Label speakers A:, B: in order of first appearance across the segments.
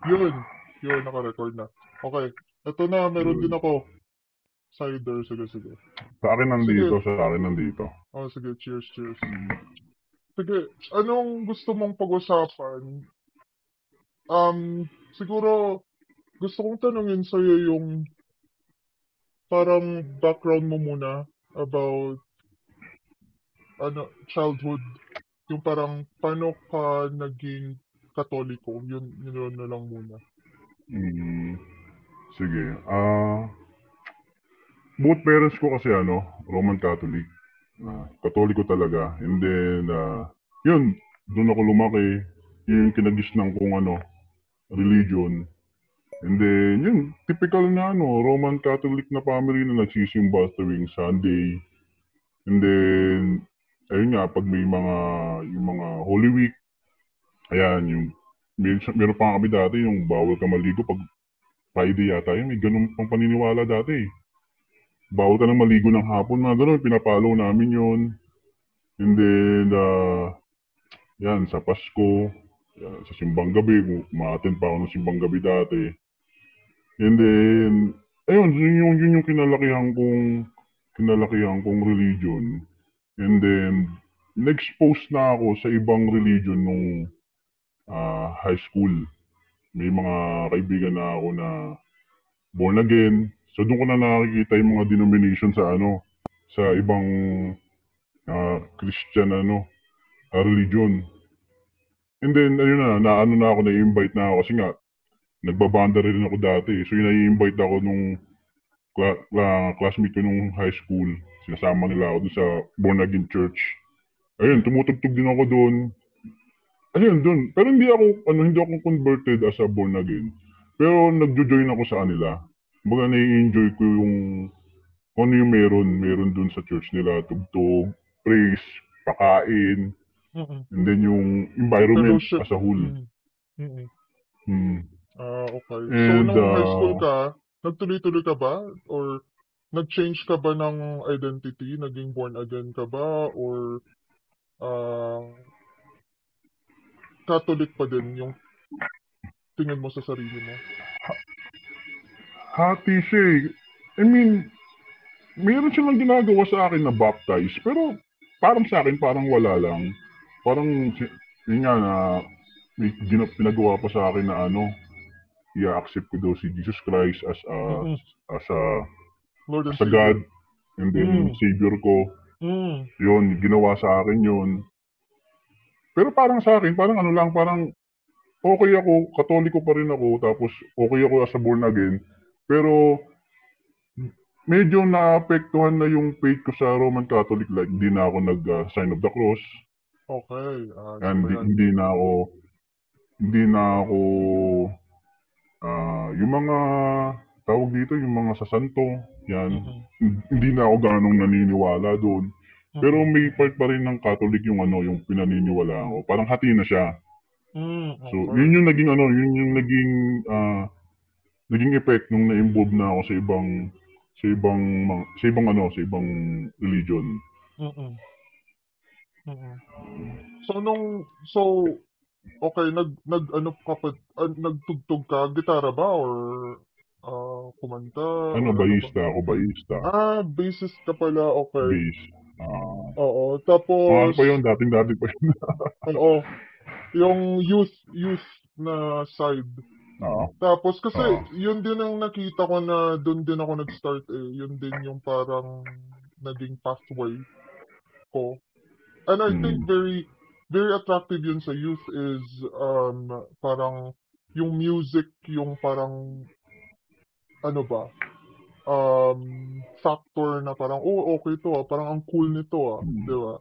A: Yun. Yun, naka-record na. Okay. Ito na, meron din
B: Yun.
A: ako. Cider. Sige, sige.
B: Sa akin nandito,
A: Sige.
B: sa akin nandito.
A: Oh, sige. Cheers, cheers. Sige. Anong gusto mong pag-usapan? Siguro, gusto kong tanungin sa'yo yung parang background mo muna about childhood. Yung parang paano ka naging Katoliko. Yun na lang muna.
B: Mm, sige. Both parents ko kasi Roman Catholic. Katoliko talaga. And then, yun, doon ako lumaki. Yun yung kinagisnan kong religion. And then, yun, typical na Roman Catholic na family na nagsisimba tuwing Sunday. And then, ayun nga, pag may yung mga Holy Week, ayan, meron pa nga kami dati yung bawal ka maligo pag Friday yata yun. May ganun pang paniniwala dati eh. Bawal ka nang maligo ng hapon, mga ganun, pinapalo namin yun. And then, yan, sa Pasko, yan, sa simbang gabi, ma-attend pa ako ng simbang gabi dati. And then, ayun, yun yung kinalakihan kong religion. And then, na-expose na ako sa ibang religion nung high school. May mga kaibigan na ako na born again. So doon ko na nakikita yung mga denomination sa ibang Christian religion. And then ayun na ako na-invite na ako kasi nga nagbabanda rin ako dati. So yun na-invite ako nung classmate ko nung high school. Sinasama nila ako dun sa born again church. Ayun, tumutugtog din ako doon. Ayun, doon. Pero hindi ako converted as a born again. Pero nagjo-join ako sa kanila. Kumbaga nai-enjoy ko kung ano yung meron dun sa church nila. Tugtog, praise, pakain,
A: Mm-mm.
B: and then yung environment
A: Fellowship.
B: as a whole.
A: Mm-mm.
B: Hmm.
A: Okay. So,
B: And,
A: nung high school ka, nagtuloy-tuloy ka ba? Or nag-change ka ba ng identity? Naging born again ka ba? Or ah, Catholic pa din yung tingin mo sa sarili mo?
B: hati siya eh. I mean, meron silang ginagawa sa akin na baptize, pero parang sa akin, parang wala lang. Parang, yun nga na, pinagawa pa sa akin na i-accept ko daw si Jesus Christ
A: Mm-mm.
B: as a
A: Lord and
B: as a God,
A: Savior.
B: and then
A: Mm.
B: Savior ko.
A: Mm.
B: Yun, ginawa sa akin yun. Pero parang sa akin, parang parang okay ako, katoliko pa rin ako, tapos okay ako as a born again. Pero medyo naapektuhan na yung faith ko sa Roman Catholic, like hindi na ako nag-sign of the cross,
A: Okay. Isa
B: and
A: pa
B: hindi,
A: yan.
B: hindi na ako yung mga tawag dito, yung mga sasanto, yan,
A: Mm-mm.
B: hindi na ako ganong naniniwala doon. Pero
A: Mm-mm.
B: may part pa rin ng Catholic yung pinaniniwalaan ko. Parang hati na siya. So, yun
A: Okay.
B: yung naging effect nung na-involve na ako sa ibang religion.
A: Mm-mm. Mm-mm. So, okay, ano ka pa, nagtugtog ka, gitara ba or kumanta or ano ba?
B: Bahista ako, bahista.
A: Bassist ka pala, okay.
B: Bass. Ah,
A: Oo,
B: ano
A: tapos,
B: pa yun, dating-dati pa yun.
A: oo, yung youth na side.
B: Oo.
A: Tapos kasi
B: Oo.
A: yun din ang nakita ko na doon din ako nag-start eh. Yun din yung parang naging pathway ko. And I think
B: Hmm.
A: very very attractive yun sa youth is parang yung music, yung parang ano ba, factor na parang, oh, okay to parang ang cool nito di
B: Hmm.
A: ba?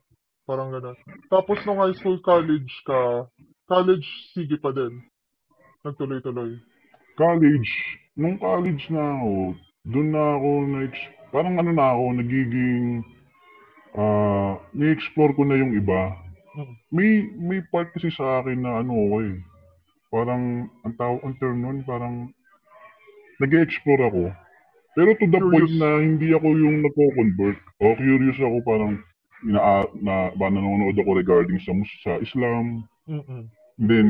A: Parang gano'n. Tapos nung high school, college ka, college sige pa din, nagtuloy-tuloy.
B: College, nung college na ako, dun na ako parang na ako, ni-explore ko na yung iba.
A: Mm.
B: May part kasi sa akin na ako eh. Parang, ang term nun, parang nag-explore ako. Pero to the point
A: Curious.
B: na hindi ako yung nagko-convert. O curious ako, parang ba nanonood ako regarding sa Islam.
A: Mm.
B: And then,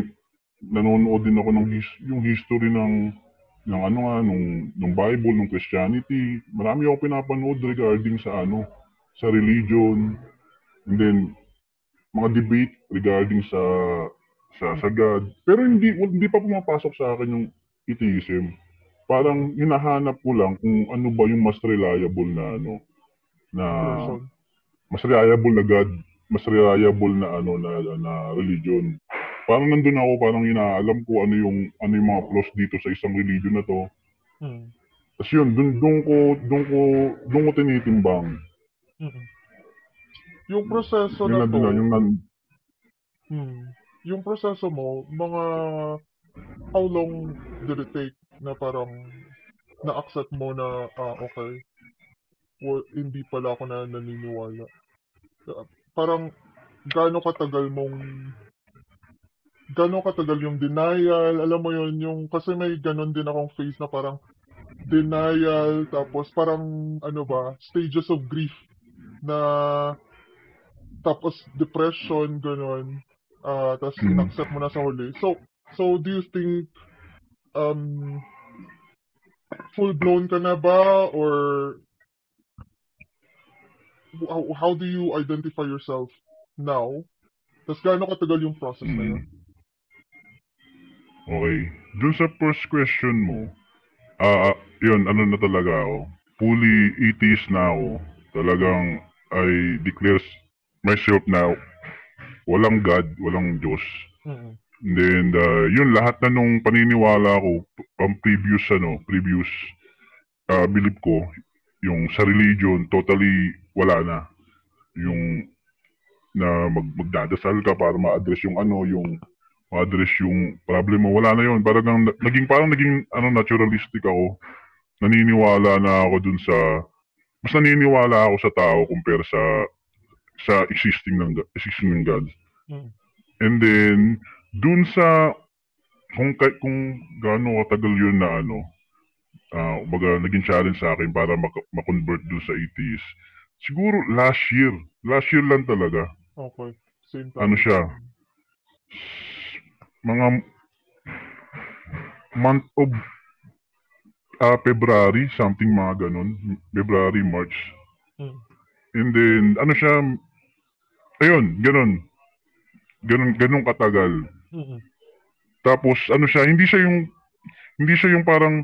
B: nanonood din ako ng yung history ng ano nga, nung Bible, ng Christianity. Marami ako pinapanood regarding sa ano, sa religion, and then mga debate regarding sa God. Pero hindi pa pumapasok sa akin yung atheism. Parang hinahanap ko lang kung ano ba yung mas reliable na ano, na
A: Version.
B: mas reliable na God, mas reliable na ano na religion. Parang nandun ako, parang inaalam ko ano yung mga flaws dito sa isang religion na to.
A: Mm.
B: Tapos yun, dun ko tinitimbang.
A: Mm. Yung proseso
B: Yun
A: na
B: na doon na,
A: to,
B: yung
A: yung proseso mo, mga how long did it take na parang na-accept mo na, okay, hindi pala ako na naniniwala. Parang gaano katagal yung denial, alam mo yun, yung, kasi may ganon din akong phase na parang denial, tapos parang, ano ba, stages of grief na, tapos depression, ganon, tapos
B: mm,
A: inaccept mo na sa huli. So do you think, um, full-blown ka na ba, or how do you identify yourself now? Tapos gaano katagal yung process na yun?
B: mm. Okay. Dun sa first question mo, yun, ano na talaga ako. Fully atheist na ako. Talagang I declare myself na walang God, walang Diyos.
A: Mm.
B: And then, yun, lahat na nung paniniwala ko, ang previous belief ko, yung sa religion, totally wala na.
A: Mm.
B: Yung na magdadasal ka para ma-address yung ano, yung ma-address yung problem mo. Wala na yun. Parang naging naturalistic ako. Naniniwala na ako dun mas naniniwala ako sa tao compare sa existing ng God.
A: Mm.
B: And then, dun sa, kung gaano katagal yun na ano, baga naging challenge sa akin para ma-convert dun sa atheist. Siguro last year. Last year lang talaga.
A: Okay. Same
B: Ano
A: tayo.
B: siya, mga month of February, something mga ganun. February, March.
A: Mm.
B: And then, ano siya, ayun, ganun. Ganun katagal.
A: Mm.
B: Tapos, ano siya, hindi siya yung parang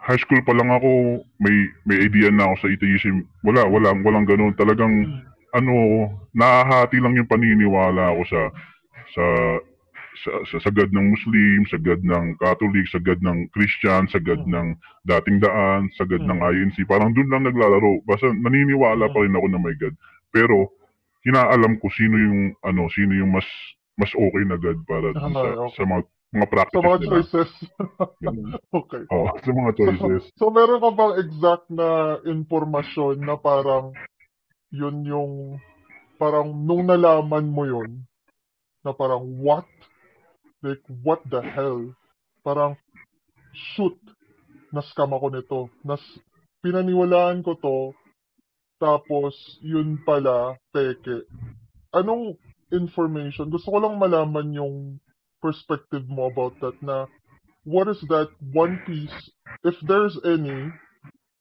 B: high school pa lang ako, may idea na ako sa atheism. Walang ganun. Talagang,
A: Mm.
B: ano, nahahati lang yung paniniwala ko sa sa sagad ng Muslim, sagad ng Catholic, sagad ng Christian, sagad
A: Mm.
B: ng dating daan, sagad ng
A: Mm.
B: INC. Parang doon lang naglalaro. Basta naniniwala pa
A: Mm.
B: rin ako na may God. Pero hinaalam ko sino yung mas okay na God para dun sa
A: Okay.
B: mga
A: Sa
B: practices
A: mga
B: nila.
A: choices.
B: Ganun.
A: Okay.
B: Oh, sa mga
A: So,
B: choices.
A: so meron ka bang exact na impormasyon na parang yun yung, parang nung nalaman mo yun, na parang what? Like, what the hell? Parang, shoot, na-scam ako nito. Pinaniwalaan ko to, tapos yun pala, peke. Anong information? Gusto ko lang malaman yung perspective mo about that, na what is that one piece, if there's any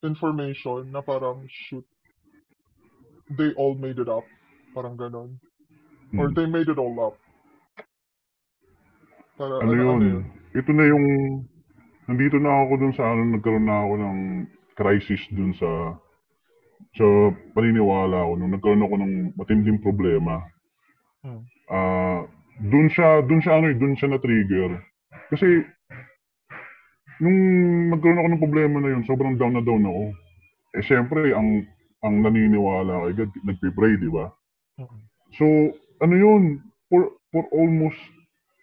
A: information na parang, shoot, they all made it up. Parang ganon. Or
B: Hmm.
A: they made it all up. Para,
B: Ano
A: ano
B: yun?
A: yun?
B: Ito na yung nandito na ako dun sa nagkaroon na ako ng crisis dun sa paniniwala ko nung nagkaroon ako ng matinding problema.
A: Hmm.
B: Ah, dun siya na-trigger. Kasi nung nagkaroon ako ng problema na yun, sobrang down na down ako. Eh syempre, ang naniniwala kay God, nagpe-pray, di ba?
A: Hmm.
B: So, ano yun, for almost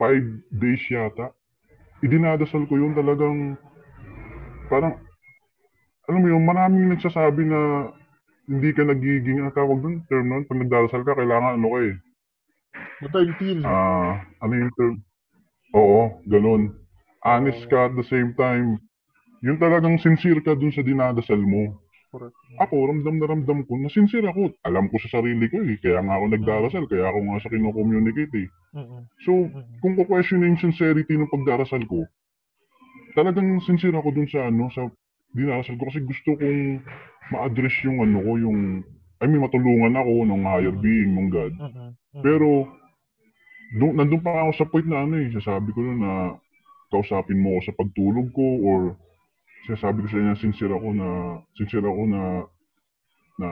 B: 5 days yata, idinadasal ko yun talagang, parang, alam mo yun, maraming nagsasabi na hindi ka nagiging, ang tawag dun, term nun, pag nagdadasal ka, kailangan ano ka eh,
A: Mataimtim.
B: ano yung term? Oo, ganun. Honest
A: Oo.
B: ka at the same time, yung talagang sincere ka dun sa dinadasal mo.
A: Correct.
B: Ako, ramdam na ramdam ko na sincere ako. Alam ko sa sarili ko eh. Kaya nga ako nagdarasal, kaya ako nga sa kino-communicate eh.
A: Mm.
B: So, kung ko-question yung sincerity ng pagdarasal ko, talagang sincere ako dun sa ano, sa dinarasal ko kasi gusto kong ma-address yung ano ko, yung, I mean, matulungan ako ng higher being, ng God. Pero, nandun pa ako sa point na ano eh, sasabi ko na kausapin mo ako sa pagtulog ko or sinasabi ko sa kanya sincere ako na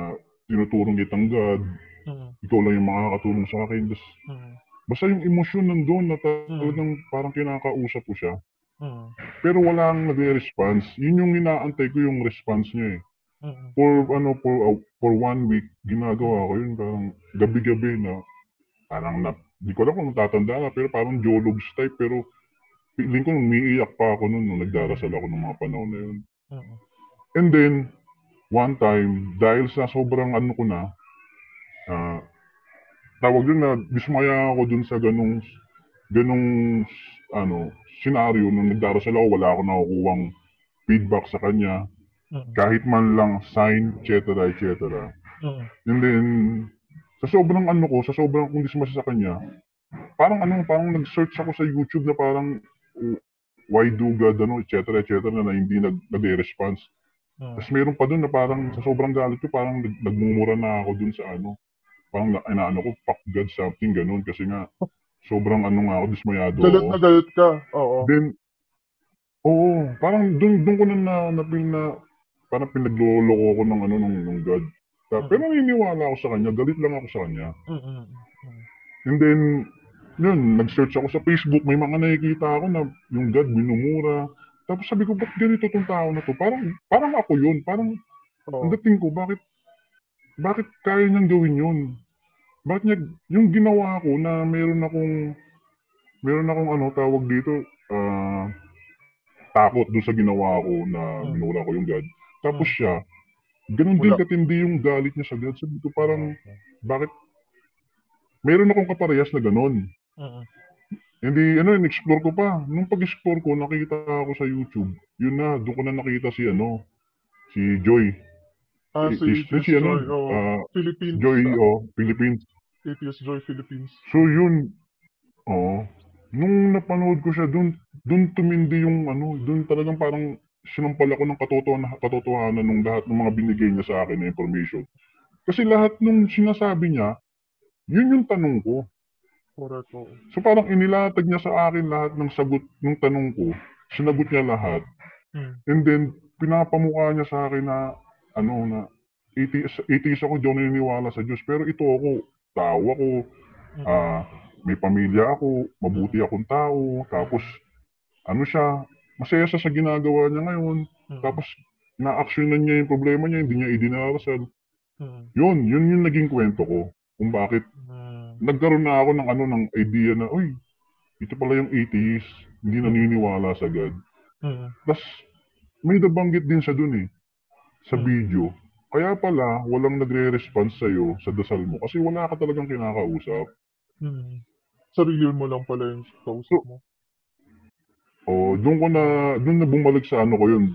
B: tinuturong kitang God, ikaw lang yung makakatulong sa akin. Basta yung emosyon nandun na talagang parang kinakausap ko siya. Pero walang nagre-response. Yun yung inaantay ko yung response niya eh. For 1 week, ginagawa ko yun parang gabi-gabi na parang di ko alam kung natatanda na pero parang jologs type pero feeling ko umiiyak pa ako nung nagdarasal ako ng mga panahon na yun. And then, one time, dahil sa sobrang ano ko na, tawag yun na dismaya ako dun sa ganung senaryo nung nagdarasal ako, wala ako nakukuhang feedback sa kanya, kahit man lang sign, etc. etc. And then, sa sobrang kong dismaya sa kanya, parang nag-search ako sa YouTube na parang why do God, etc. etc. na hindi nag-response. Tapos meron pa dun na parang sa sobrang galit ko, parang nagmumura na ako dun sa parang inaano ko, fuck God something, ganun. Kasi nga, sobrang nga ako, dismayado
A: Galit
B: ako.
A: na galit ka. Oo.
B: Then, oo, parang dun ko na parang pinagloloko ko ng God. Pero naniniwala ako sa kanya, galit lang ako sa kanya. And then, yun, nag-search ako sa Facebook, may mga nakikita ako na yung God minumura. Tapos sabi ko, ba't ganito tong tao na to? Parang ako yun. Parang, ang dating ko, bakit kaya niyang gawin yun? Bakit niya, yung ginawa ko na meron akong tawag dito, takot doon sa ginawa ko na minura ko yung God. Tapos siya, ganun din katindi yung galit niya sa God. Sabi ko parang, bakit, meron akong kaparehas na ganun. Hindi, in-explore ko pa. Nung pag-explore ko, nakita ako sa YouTube. Yun na, doon ko na nakita si Joy.
A: Si Atheist
B: Si
A: Joy. Philippines.
B: Joy, Philippines.
A: Atheist Joy Philippines.
B: So yun, nung napanood ko siya, dun tumindi yung dun talagang parang sinampal ako ng katotohanan ng lahat ng mga binigay niya sa akin na information. Kasi lahat nung sinasabi niya, yun yung tanong ko.
A: Correct.
B: So parang inilatag niya sa akin lahat ng sagot ng tanong ko, sinagot niya lahat. And then, pinapamukha niya sa akin na, na atheist ako, di ako naniniwala sa Diyos. Pero ito ako, tao ako, may pamilya ako, mabuti akong tao, tapos, siya, masaya siya sa ginagawa niya ngayon, tapos, na-actionan niya yung problema niya, hindi niya idinarasal. Yun yung naging kwento ko, kung bakit, nagkaroon na ako ng idea na, uy, ito pala yung atheist, hindi naniniwala sa God. Tapos, may nabanggit din siya dun sa video. Kaya pala, walang nagre-response sa'yo sa dasal mo kasi wala ka talagang kinakausap.
A: Sarili mo lang pala yung kausap mo.
B: Doon na bumalik sa ko yun.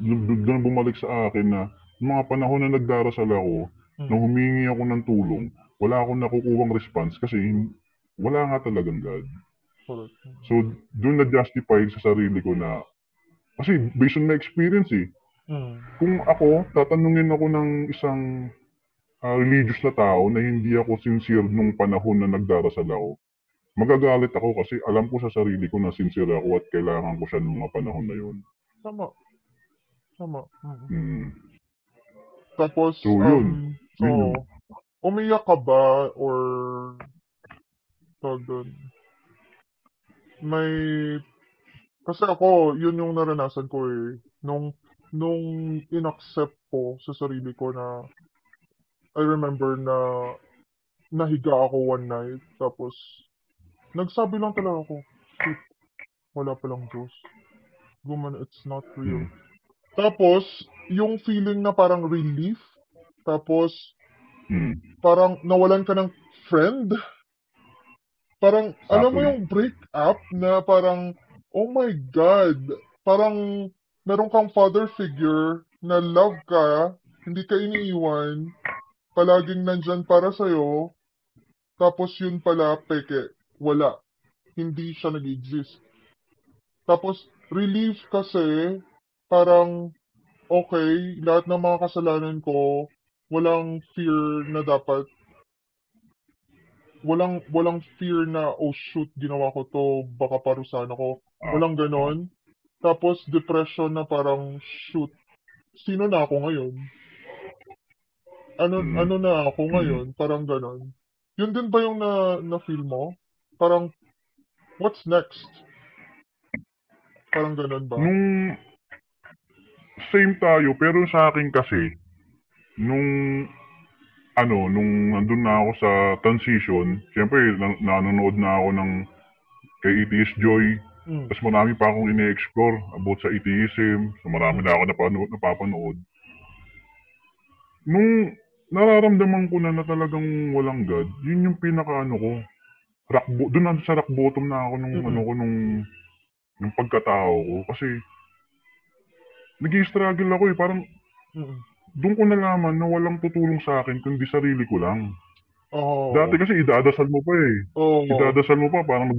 B: Doon bumalik sa akin na mga panahon na nagdarasal ako, nung humingi ako ng tulong, wala akong nakukuhang response kasi wala nga talagang God. So, doon na-justify sa sarili ko na, kasi based on my experience kung ako, tatanungin ako ng isang religious na tao na hindi ako sincere nung panahon na nagdarasal ako, magagalit ako kasi alam ko sa sarili ko na sincere ako at kailangan ko siya nung mga panahon na yun.
A: Tama.
B: Tapos, so, yun.
A: Umiyak ka ba or doon? Kasi ako, yun yung naranasan ko nung inaccept ko sa sarili ko na I remember na nahiga ako one night tapos nagsabi lang talaga ako, shit, wala palang Diyos. Woman, it's not real. Tapos, yung feeling na parang relief, tapos parang nawalan ka ng friend. Parang, alam mo yung break-up na parang, oh my God, parang meron kang father figure na love ka, hindi ka iniiwan, palaging nandyan para sa'yo, tapos yun pala, peke, wala. Hindi siya nag-exist. Tapos, relief kasi, parang, okay, lahat ng mga kasalanan ko, walang fear na dapat, walang fear na, oh shoot, ginawa ko to, baka parusahan ako.
B: Ah,
A: Walang ganon. Tapos, depression na parang, shoot, sino na ako ngayon?
B: mm,
A: Ano na ako
B: mm.
A: ngayon? Parang ganon. Yun din ba yung na-feel mo? Parang, what's next? Parang ganon ba?
B: Nung same tayo, pero sa akin kasi, nung nung nandun na ako sa transition, siyempre nanonood na ako ng kay Atheist Joy.
A: Mm,
B: Tapos marami pa akong ine-explore about sa atheism. So marami
A: mm,
B: na ako napapanood. Nung nararamdaman ko na talagang walang God, yun yung pinaka ko, doon na sa rock bottom na ako nung
A: mm,
B: nung pagkatao ko. Kasi nag-i-struggle ako eh. Parang
A: mm.
B: doon ko nalaman na walang tutulong sa akin kundi sarili ko lang. Dati
A: Oo,
B: kasi idadasal mo pa eh.
A: oo,
B: Idadasal mo pa, parang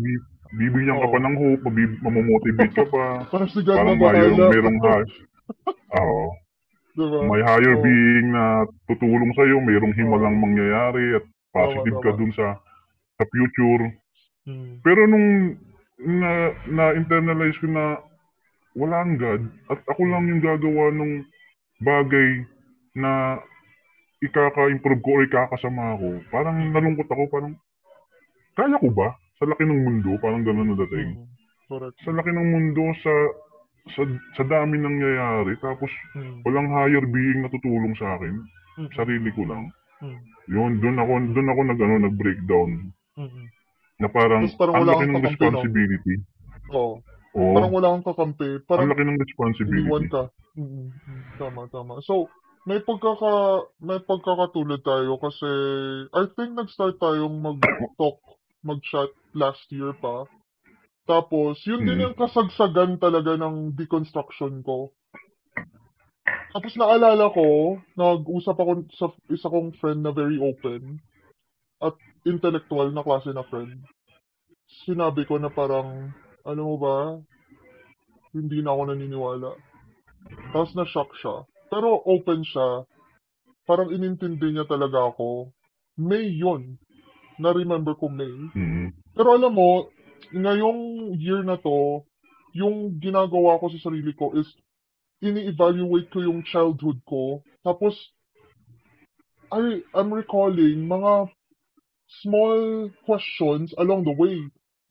B: bibigyan ka pa
A: oo.
B: ng hope, mamomotivate ka pa.
A: Parang si God na
B: Parang
A: bahala.
B: merong
A: Diba?
B: may higher
A: Oo,
B: being na tutulong sa'yo, mayroong himalang
A: oo.
B: mangyayari at
A: Tama,
B: positive ka
A: tama.
B: dun sa future.
A: Mm,
B: Pero nung na-internalize ko na walang God at ako lang
A: mm,
B: yung gagawa ng bagay na ikaka-improve ko o ikakasama ko, parang
A: mm,
B: nalungkot ako, parang kaya ko ba? Sa laki ng mundo, parang gano'n na dating.
A: mm. Correct.
B: Sa laki ng mundo, sa, sa dami nangyayari, tapos
A: Mm,
B: walang higher being na tutulong sa akin,
A: mm,
B: sarili ko lang.
A: mm,
B: Yun, doon ako nag-breakdown.
A: mm.
B: Na parang,
A: Tapos parang
B: ang
A: wala
B: laki
A: kang
B: ng
A: kakampi, no?
B: responsibility.
A: Oo.
B: Oo,
A: Parang wala kang kakampi.
B: ang
A: Parang
B: laki ng
A: iniwan
B: responsibility.
A: ka. Tama, tama. So, may pagkakatulad tayo kasi I think nag-start tayong mag-talk, mag-chat last year pa. Tapos, yun din
B: Mm,
A: yung kasagsagan talaga ng deconstruction ko. Tapos naalala ko, nag-usap ako sa isa kong friend na very open at intellectual na klase na friend. Sinabi ko na parang, alam mo ba, hindi na ako naniniwala. Tapos na-shock siya. Pero open siya. Parang inintindi niya talaga ako. May yun. Na-remember ko May.
B: mm,
A: Pero alam mo, ngayong year na to, yung ginagawa ko sa sarili ko is ini-evaluate ko yung childhood ko. Tapos, I'm recalling mga small questions along the way.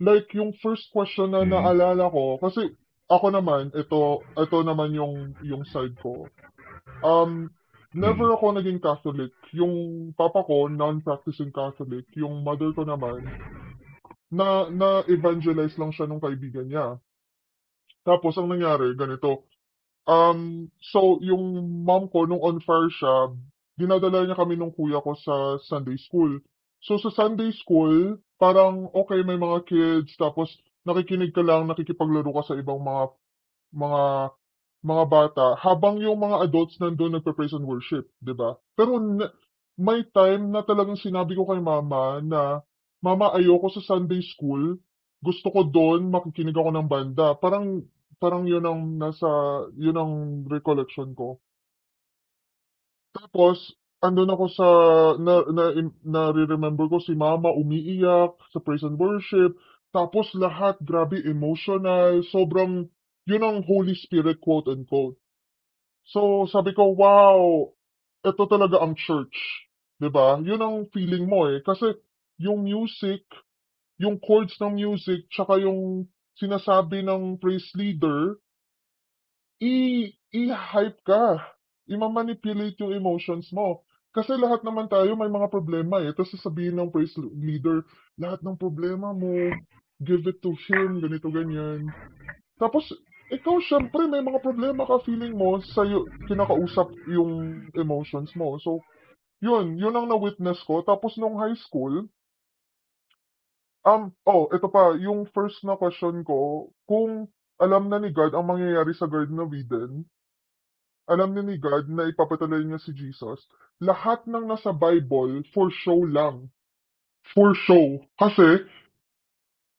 A: Like, yung first question na
B: mm,
A: naalala ko, kasi ako naman, ito naman yung side ko.
B: mm,
A: Never ako naging Catholic. Yung papa ko, non-practicing Catholic. Yung mother ko naman, na-evangelize lang siya nung kaibigan niya. Tapos, ang nangyari, ganito. So, yung mom ko, nung on fire siya, dinadala niya kami nung kuya ko sa Sunday school. So, sa Sunday school, parang, okay, may mga kids, tapos nakikinig ka lang, nakikipaglaro ka sa ibang mga mga bata, habang yung mga adults nandun nagpe-praise and worship, 'di ba? Pero may time na talagang sinabi ko kay mama na, "Mama, ayoko sa Sunday school. Gusto ko doon makikinig ako ng banda." Parang yun ang recollection ko. Tapos andun ako sa nare-remember ko si mama umiiyak sa praise and worship, tapos lahat grabe emotional, sobrang yun ang Holy Spirit quote unquote. So, sabi ko, wow, ito talaga ang church. 'Di ba? Yun ang feeling mo eh. Kasi yung music, yung chords ng music, tsaka yung sinasabi ng praise leader, i-hype ka. Ima-manipulate yung emotions mo. Kasi lahat naman tayo may mga problema eh. Tapos sasabihin ng praise leader, lahat ng problema mo, give it to him, ganito, ganyan. Tapos, ikaw syempre may mga problema ka feeling mo sa'yo, kinakausap yung emotions mo. So, yun ang na-witness ko. Tapos nung high school, ito pa, yung first na question ko, kung alam na ni God ang mangyayari sa Garden of Eden, alam na ni God na ipapatuloy niya si Jesus, lahat ng nasa Bible, for show lang. For show. Kasi,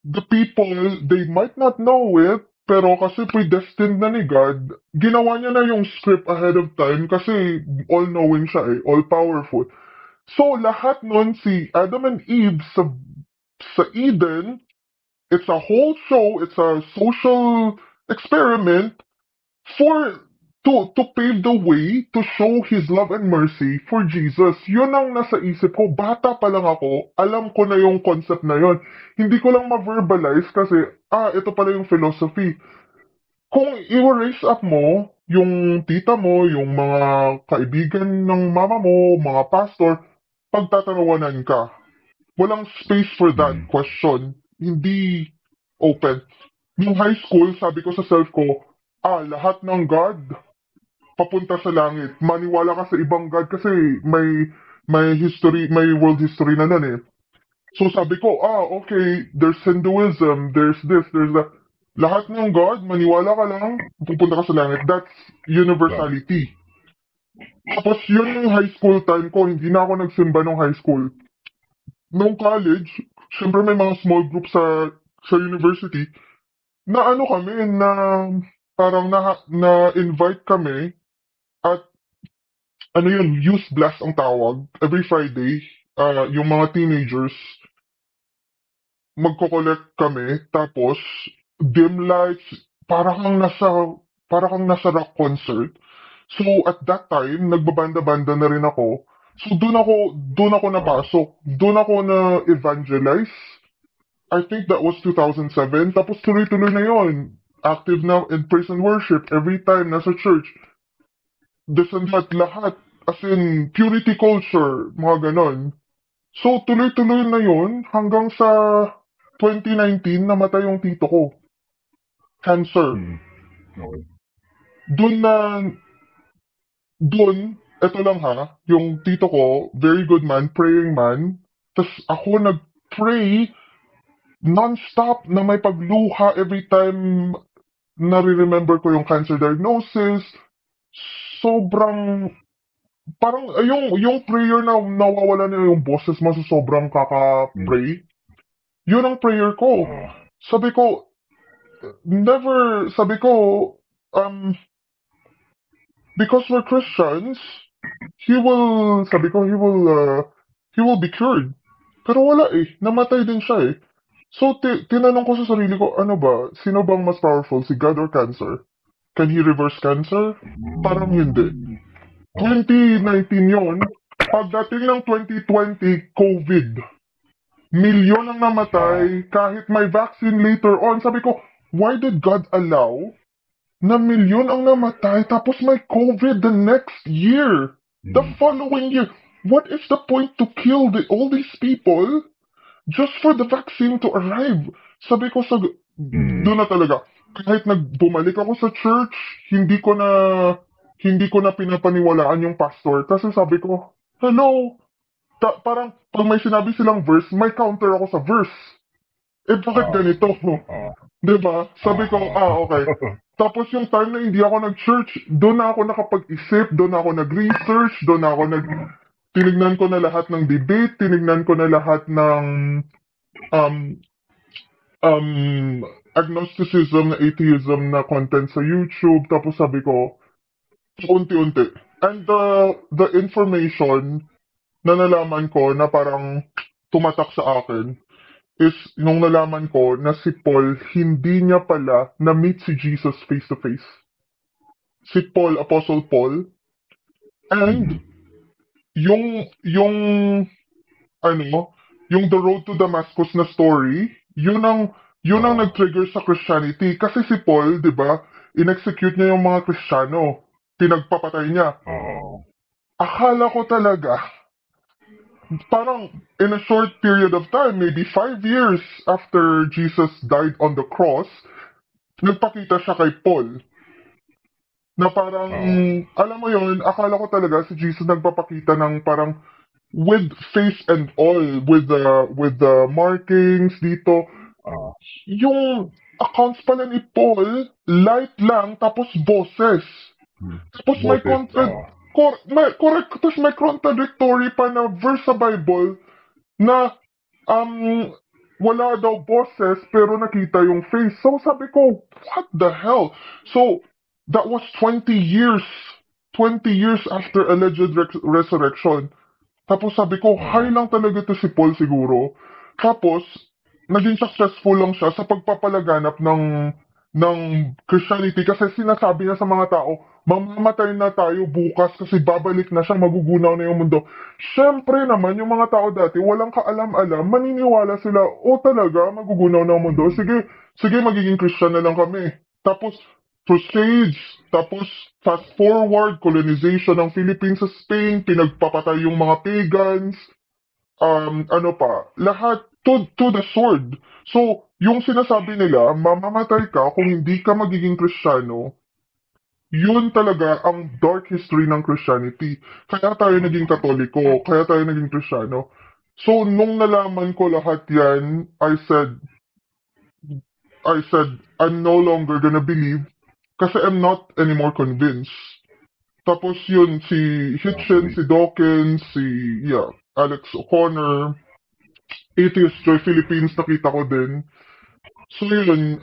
A: the people, they might not know it, pero kasi predestined na ni God, ginawa niya na yung script ahead of time kasi all-knowing siya all-powerful. So, lahat nun si Adam and Eve sa Eden, it's a whole show, it's a social experiment for to pave the way to show His love and mercy for Jesus. Yun ang nasa isip ko. Bata pa lang ako, alam ko na yung concept na yun. Hindi ko lang ma-verbalize kasi, ito pala yung philosophy. Kung i-raise up mo, yung tita mo, yung mga kaibigan ng mama mo, mga pastor, pagtatanawanan ka. Walang space for that question. Hindi open. Yung high school, sabi ko sa self ko, lahat ng God, papunta sa langit. Maniwala ka sa ibang God kasi may history, may world history na nun eh. So sabi ko, okay, there's Hinduism, there's this, there's that. Lahat ng God, maniwala ka lang, pupunta ka sa langit. That's universality. Tapos yun yung high school time ko, hindi na ako nagsimba nung high school. Nung college, syempre may mga small group sa university, na ano kami, na parang na-invite kami at ano yun, youth blast ang tawag. Every Friday, yung mga teenagers, magko-collect kami, tapos dim lights, para kang nasa rock concert. So at that time, nagbabanda-banda na rin ako. So doon ako napasok. Doon ako na evangelize. I think that was 2007. Tapos tuloy-tuloy na yon. Active na in praise and worship every time nasa church. This and that, lahat. As in, purity culture, mga ganon. So, tuloy-tuloy na yun hanggang sa 2019, namatay yung tito ko. Cancer.
B: Okay.
A: Eto lang ha, yung tito ko, very good man, praying man. Tapos ako nag-pray non-stop na may pagluha every time nare-remember ko yung cancer diagnosis. Sobrang parang yung prayer na nawawala na yung boses mo sa sobrang kaka-pray. Yun ang prayer ko. Sabi ko, because we're Christians, he will be cured. Pero wala namatay din siya So, tinanong ko sa sarili ko, ano ba, sino bang mas powerful, si God or cancer? Can he reverse cancer? Parang hindi. 2019 yon. Pagdating ng 2020, COVID. Milyon ang namatay, kahit may vaccine later on. Sabi ko, why did God allow na milyon ang namatay tapos may COVID the next year? The following year. What is the point to kill all these people just for the vaccine to arrive? Sabi ko doon na talaga. Kahit bumalik ako sa church, hindi ko na pinapaniwalaan yung pastor. Kasi sabi ko, hello, parang pag may sinabi silang verse, may counter ako sa verse. Bakit ganito? Diba? Sabi ko, okay. Tapos yung time na hindi ako nag-church, doon na ako nakapag-isip, doon na ako nag-research, doon na ako tinignan ko na lahat ng debate, tinignan ko na lahat ng agnosticism, na atheism na content sa YouTube. Tapos sabi ko, unti-unti. And the information na nalaman ko na parang tumatak sa akin is nung nalaman ko na si Paul, hindi niya pala na-meet si Jesus face to face. Si Paul, Apostle Paul. And yung The Road to Damascus na story, yun ang nag-trigger sa Christianity. Kasi si Paul, di ba, in-execute niya yung mga Kristiyano. Pinagpapatay niya. Akala ko talaga, parang in a short period of time, maybe 5 years after Jesus died on the cross, nagpakita siya kay Paul. Na parang, alam mo yun, akala ko talaga si Jesus nagpapakita ng parang with face and all, with the markings dito. Yung accounts pala ni Paul, light lang, tapos boses. Tapos may
B: Boses.
A: correct, tapos may contradictory pa na verse sa Bible na wala daw boses pero nakita yung face. So sabi ko, what the hell? So that was 20 years after alleged resurrection. Tapos sabi ko, high lang talaga to si Paul siguro. Tapos, naging successful lang siya sa pagpapalaganap ng Christianity kasi sinasabi niya sa mga tao, mamamatay na tayo bukas kasi babalik na siya, magugunaw na yung mundo. Siyempre naman, yung mga tao dati, walang kaalam-alam, maniniwala sila, o talaga, magugunaw na yung mundo. Sige, sige, magiging Christian na lang kami. Tapos, Crusades, tapos fast forward, colonization ng Philippines sa Spain, pinagpapatay yung mga pagans, ano pa, lahat to the sword. So, yung sinasabi nila, mamamatay ka kung hindi ka magiging Kristiyano, yun talaga ang dark history ng Christianity. Kaya tayo naging Katoliko, kaya tayo naging Kristiyano. So, nung nalaman ko lahat yan, I'm no longer gonna believe kasi I'm not anymore convinced. Tapos yun, si Hitchen, si Dawkins, Alex O'Connor, Atheist Joy Philippines, nakita ko din. So yun,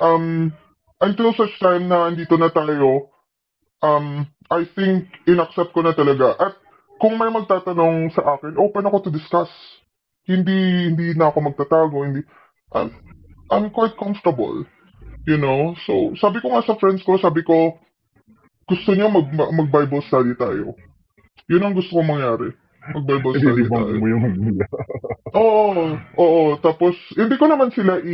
A: until such time na andito na tayo, I think inaccept ko na talaga. At kung may magtatanong sa akin, open ako to discuss. Hindi na ako magtatago, I'm quite comfortable. You know? So, sabi ko nga sa friends ko, sabi ko, gusto niyo mag-Bible study tayo. Yun ang gusto kong mangyari. Mag-Bible study
B: Idibang
A: tayo.
B: mo yung nila.
A: Oo. Tapos, hindi ko naman sila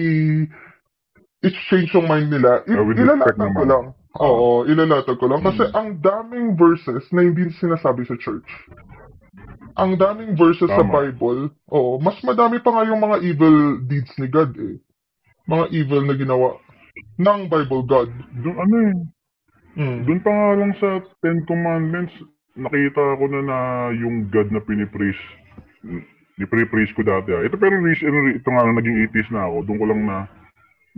A: i-change yung mind nila.
B: With respect
A: Ilalatag ko
B: naman.
A: lang. Oo, ilalatag ko lang. Kasi ang daming verses na hindi sinasabi sa church. Ang daming verses sa
B: Tama.
A: Bible. Oo, mas madami pa nga yung mga evil deeds ni God eh. Mga evil na ginawa ng Bible God.
B: Doon pa nga lang sa Ten Commandments, nakita ko na yung God na pinipraise. Ni-praise ko dati. Ito pero ito nga lang naging atheist na ako. Doon ko lang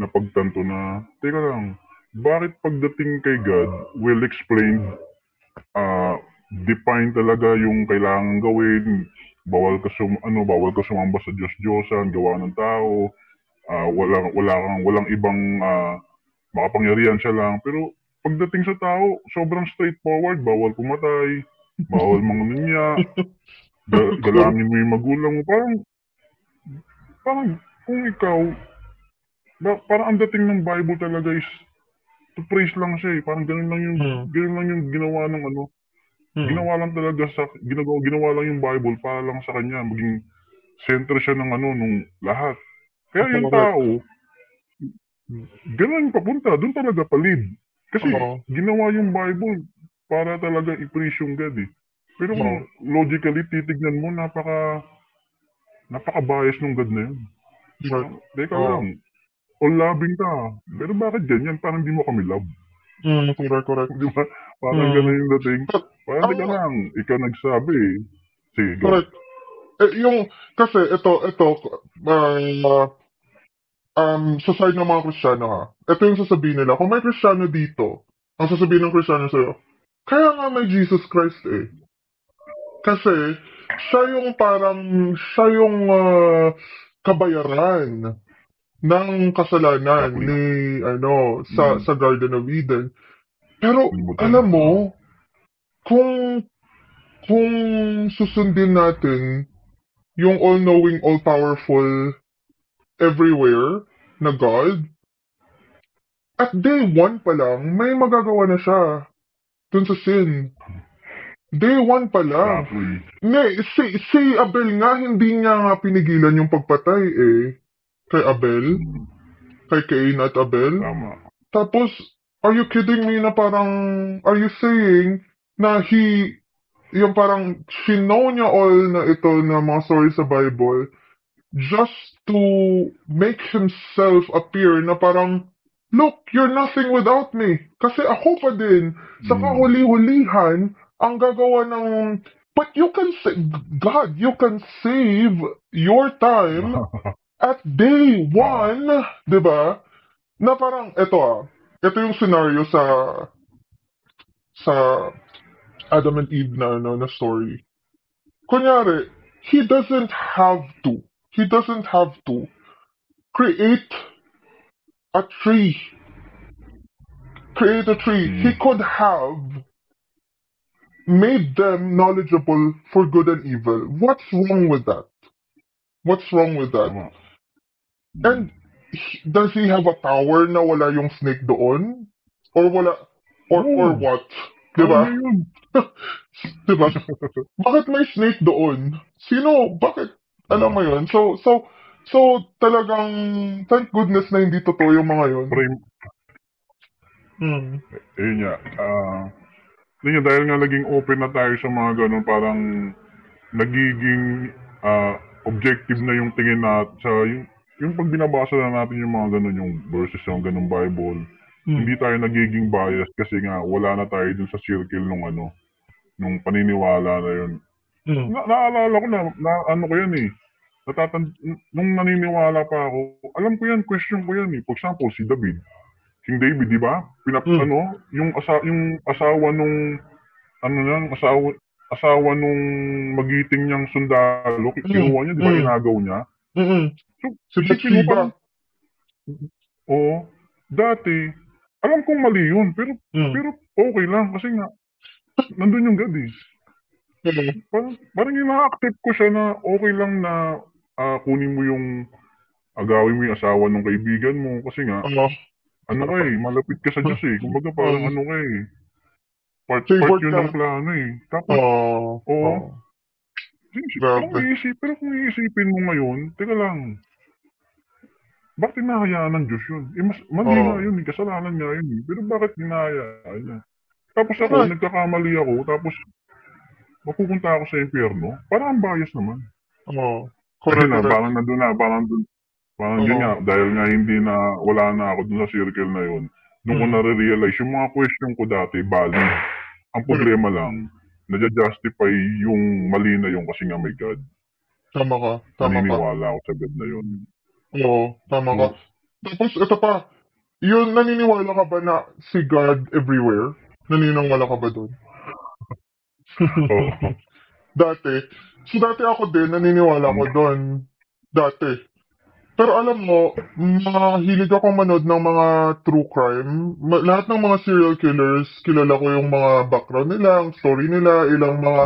B: napagtanto na, teka lang, bakit pagdating kay God, well explained, define talaga yung kailangan gawin, bawal ka sumamba sa Diyos-Diyosan, gawa ng tao, walang ibang makapangyarihan siya lang. Pero pagdating sa tao, sobrang straightforward, bawal pumatay, bawal mangunya, galangin mo yung magulang mo. Parang kung ikaw, parang ang dating ng Bible talaga is to praise lang siya eh. Parang ganun lang yung ginawa ng ginawa lang talaga ginawa lang yung Bible para lang sa kanya maging center siya ng nung lahat. Kaya yung tao, ganun papunta, doon talaga palid. Kasi ginawa yung Bible para talaga i-praise yung God eh. Pero kung logically titignan mo, napaka-bias ng God na yun. Teka lang, all loving ka. Pero bakit ganyan? Parang di mo kami love.
A: Correct.
B: Di ba? Parang ganun yung dating. Parang teka lang, ikaw nagsabi eh. Sige, go.
A: Correct. Kasi ito, sa side ng mga Kristiyano ha, ito yung sasabihin nila, kung may Kristiyano dito, ang sasabihin ng Kristiyano sa'yo, kaya nga may Jesus Christ eh. Kasi, siya yung kabayaran ng kasalanan sa Garden of Eden. Pero, alam mo, kung susundin natin yung all-knowing, all-powerful, everywhere na God, at day 1 pa lang, may magagawa na siya dun sa sin. Day 1 pa lang. Si Abel nga, hindi niya nga pinigilan yung pagpatay eh. Kay Abel. Kay Cain at Abel.
B: Tama.
A: Tapos, are you kidding me na parang, are you saying na yung parang sinow niya all na ito na mga story sa Bible just to make himself appear na parang, look, you're nothing without me. Kasi ako pa din. Sa kahuli-hulihan, ang gagawa ng, but you can God, you can save your time at day 1, di ba? Na parang, ito yung scenario sa Adam and Eve na, na story. Kunyari, he doesn't have to. He doesn't have to create a tree. Create a tree. He could have made them knowledgeable for good and evil. What's wrong with that? What's wrong with that?
B: Tama.
A: And does he have a power na wala yung snake doon? Or wala, or what? Diba?
B: Ano yun?
A: Diba? Bakit may snake doon? Sino? Bakit? Alam mo yun? So talagang, thank goodness na hindi totoo yung mga yun.
B: Pre, yun nga. Yun nga, dahil nga naging open na tayo sa mga ganun, parang nagiging objective na yung tingin natin sa yung pag binabasa na natin yung mga ganun, yung verses ng ganung Bible, hindi tayo nagiging biased kasi nga wala na tayo dun sa circle nung nung paniniwala na yun. Naalala ko na ano ko yan eh. Nung naniniwala pa ako, alam ko yan, question ko yan eh. For example, si David, King David, di ba? Yung asawa nung asawa nung magiting niyang sundalo, kinuha niya, di ba? Inagaw niya. So, isipin mo parang, dati, alam kong mali yun, pero okay lang, kasi nga, nandun yung God eh. Parang ina-accept ko siya na okay lang na kunin mo yung, agawin mo yung asawa ng kaibigan mo, kasi nga, malapit ka sa Diyos eh. Kumbaga parang part yun ng plano eh. Tapos, pero kung iisipin mo ngayon, teka lang, bakit hinahayaan ng Diyos yun? Mali nga yun, kasalanan nga yun eh. Pero bakit hinahayaan niya? Tapos ako, nagkakamali ako, tapos mapupunta ako sa impyerno, parang ang bias naman. Kasi parang nandun na, parang yun nga, dahil nga hindi na, wala na ako dun sa circle na yun, doon ko nare-realize, yung mga question ko dati, valid. Ang problema lang, nadja-justify yung mali na yun kasi nga may God.
A: Tama ka.
B: Naniniwala ako sa God na yun.
A: Oo, tama ka. Tapos, ito pa, yun, naniniwala ka ba na si God everywhere? Naniniwala ka ba doon? Dati. So, dati ako din, naniniwala ko doon. Dati. Pero alam mo, mahilig ako manood ng mga true crime. Lahat ng mga serial killers, kilala ko yung mga background nila, ang story nila, ilang mga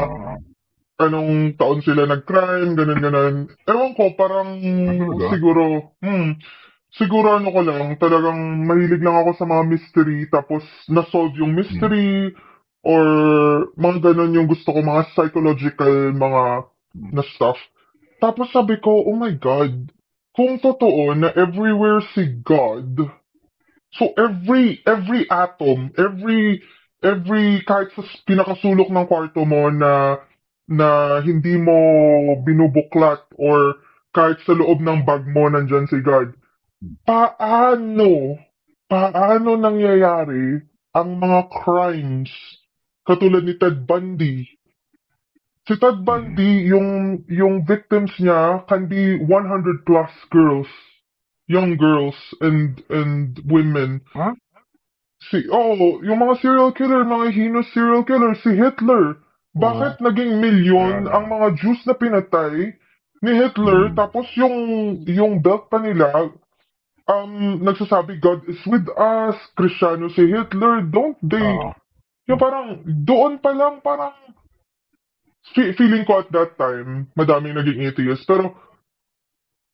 A: anong taon sila nag-crime, ganun. Ewan ko, parang siguro ano ko lang, talagang mahilig lang ako sa mga mystery, tapos na-solve yung mystery, or mga ganun yung gusto ko, mga psychological, mga na stuff. Tapos sabi ko, oh my God, kung totoo na everywhere si God, so every atom, every kahit sa pinakasulok ng kwarto mo na hindi mo binubuklat or kahit sa loob ng bag mo nandyan si God, paano nangyayari ang mga crimes katulad ni Ted Bundy? Si Ted Bundy, yung victims niya can be 100 plus girls, young girls and women.
B: Huh?
A: Yung mga serial killer, mga heinous serial killer, si Hitler. Bakit naging milyon ang mga Jews na pinatay ni Hitler, tapos yung belt pa nila, nagsasabi, God is with us, Kristiyano si Hitler, don't they? Yung parang, doon pa lang, parang, feeling ko at that time, madaming naging atheist, pero,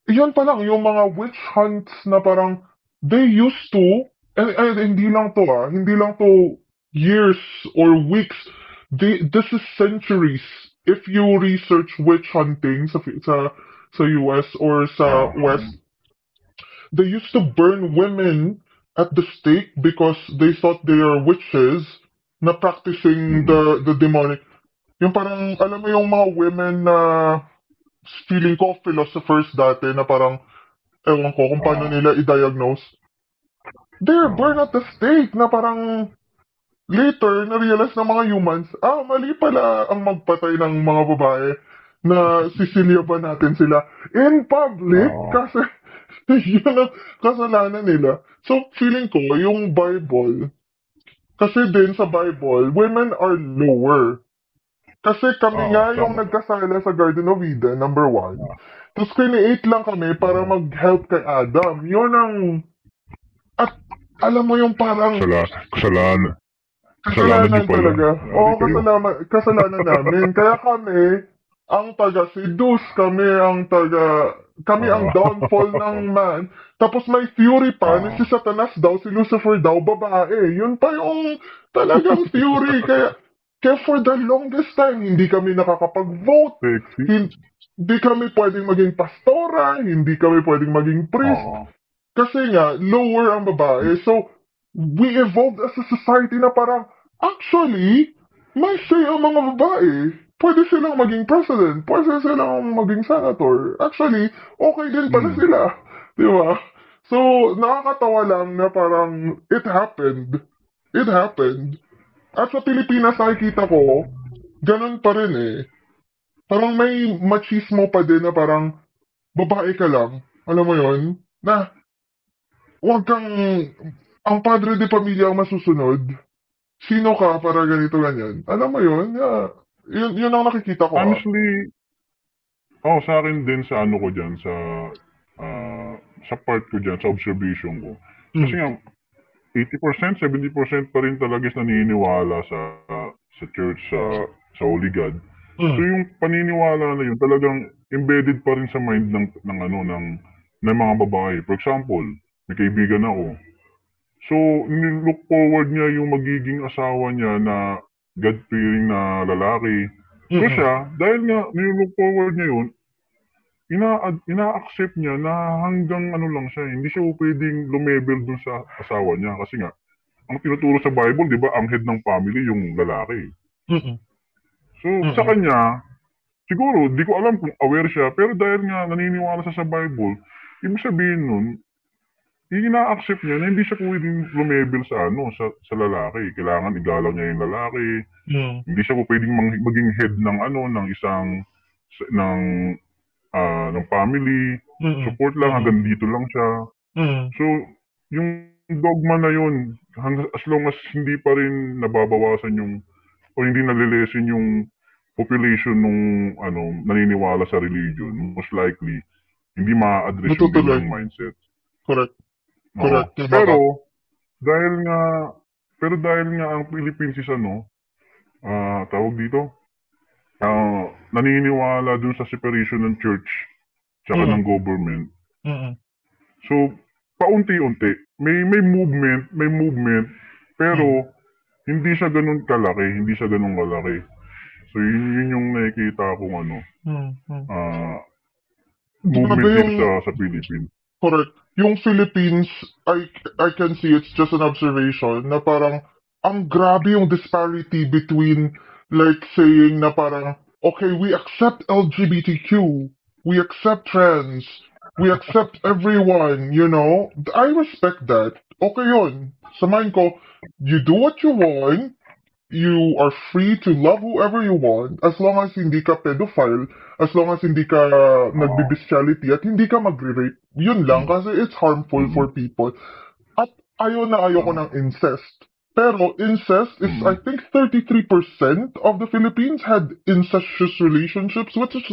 A: yun pa lang, yung mga witch hunts na parang, they used to, and hindi lang to years or weeks, this is centuries. If you research witch hunting sa US or sa West, they used to burn women at the stake because they thought they are witches na practicing the demonic. Yung parang, alam mo yung mga women na feeling ko philosophers dati na parang, ewan ko kung paano nila i-diagnose. They're burned at the stake na parang later, na-realize ng mga humans, mali pala ang magpatay ng mga babae na sisilyaban natin sila in public kasi yun ang kasalanan nila. So, feeling ko, yung Bible, Kasi din sa Bible, women are lower. Kasi kami nga yung
B: Tama.
A: nagkasala sa Garden of Eden, number one. Tapos create lang kami para mag-help kay Adam. Yun ang... At alam mo yung parang
B: Kasalanan. Kasalanan niyo
A: kasalanan
B: pala.
A: talaga.
B: Yari
A: Oo,
B: kayo.
A: kasalanan namin. Kaya kami, ang taga seduce, kami ang
B: Ah.
A: downfall ng man. Tapos may theory pa na si
B: Ah.
A: Satanas daw, si Lucifer daw, babae. Yun pa yung talagang theory. Kaya for the longest time, hindi kami nakakapag-vote.
B: Sexy.
A: Hindi kami pwedeng maging pastora, hindi kami pwedeng maging priest.
B: Ah.
A: Kasi nga, lower ang babae. So, we evolved as a society na parang, actually, may say ang mga babae. Pwede silang maging president. Pwede silang maging senator. Actually, okay din pala sila. Di ba? So, nakakatawa lang na parang, it happened. It happened. At sa Pilipinas, nakikita ko, ganun pa rin eh. Parang may machismo pa din na parang, babae ka lang. Alam mo yon na, huwag kang, ang padre de pamilya ang masusunod. Sino ka para ganito ganyan? Alam mo yun? Yeah. Yun ang nakikita ko.
B: Honestly, sa akin din sa ano ko dyan, ah, sa part ko dyan, sa observation ko. Kasi nga, 80%, 70% pa rin talaga is naniniwala sa church, sa Holy God. So yung paniniwala na yun, talagang embedded pa rin sa mind ng mga babae. For example, may kaibigan ako. So, nilook forward niya yung magiging asawa niya na God-fearing na lalaki. So siya, dahil nga nilook forward niya yun, ina-accept niya na hanggang ano lang siya, hindi siya pwedeng lumebel dun sa asawa niya. Kasi nga, ang tinuturo sa Bible, di ba, ang head ng family yung lalaki. So, sa kanya, siguro, di ko alam kung aware siya, pero dahil nga naniniwala siya sa Bible, ibig sabihin nun, ina-accept niya na hindi siya pwedeng lumebel sa lalaki. Kailangan igalang niya yung lalaki. Hindi siya pwedeng maging head ng isang ng ng family. Support lang hanggang dito lang siya. So, yung dogma na yun, as long as hindi pa rin nababawasan o hindi nalilesen yung population nung naniniwala sa religion, most likely hindi ma-address yung
A: Natutuloy.
B: ganyang mindset.
A: Correct.
B: Oo.
A: Correct. Tama ka.
B: Dahil nga dahil nga ang Philippines is tawag dito, naniniwala dun sa separation ng church tsaka ng government. So, paunti-unti, may movement, pero hindi siya ganun kalaki. So, yun yung nakikita kong movement
A: Grabe
B: dito
A: yung,
B: sa Philippines.
A: correct. Yung Philippines, I can see it's just an observation na parang, ang grabe yung disparity between, like, saying na parang, okay, we accept LGBTQ, we accept trans, we accept everyone, you know? I respect that. Okay yun. Sa mind ko, you do what you want, you are free to love whoever you want as long as hindi ka pedophile, as long as hindi ka nagbibestiality at hindi ka magre-rape. Yun lang kasi it's harmful for people. At ayaw na ayaw ko ng incest. Pero incest is, I think, 33% of the Philippines had incestuous relationships, which is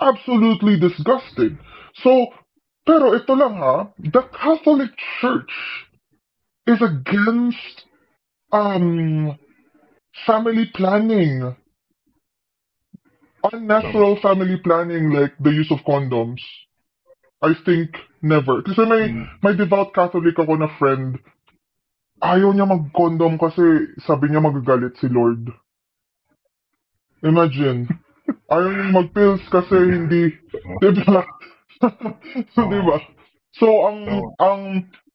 A: absolutely disgusting. So, pero ito lang ha, the Catholic Church is against family planning. Unnatural family planning like the use of condoms. I think never. Kasi may devout Catholic ako na friend. Ayaw niya mag-condom kasi sabi niya magagalit si Lord. Imagine. Ayaw niya mag-pills kasi hindi, diba? Diba? So,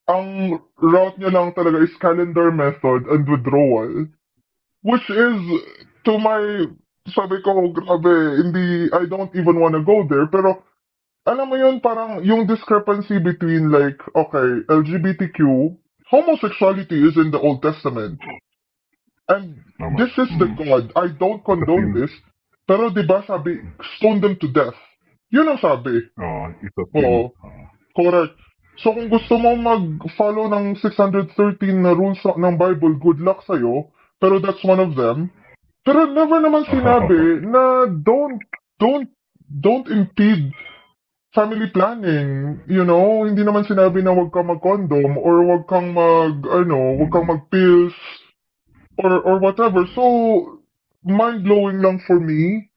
A: ang route niya lang talaga is calendar method and withdrawal. Which is, to my, sabi ko, grabe, I don't even wanna go there. Pero, alam mo yun, parang yung discrepancy between like, okay, LGBTQ, homosexuality is in the Old Testament. And this is the God. I don't condone this. Pero diba sabi, stone them to death. Yun ang sabi.
B: It's a
A: Oo. Correct. So kung gusto mo mag-follow ng 613 na rules ng Bible, good luck sa'yo. Pero that's one of them. Pero never naman sinabi na don't impede family planning. You know, hindi naman sinabi na wag kang mag-condom or wag kang wag kang mag-pills or whatever. So, mind-blowing lang for me.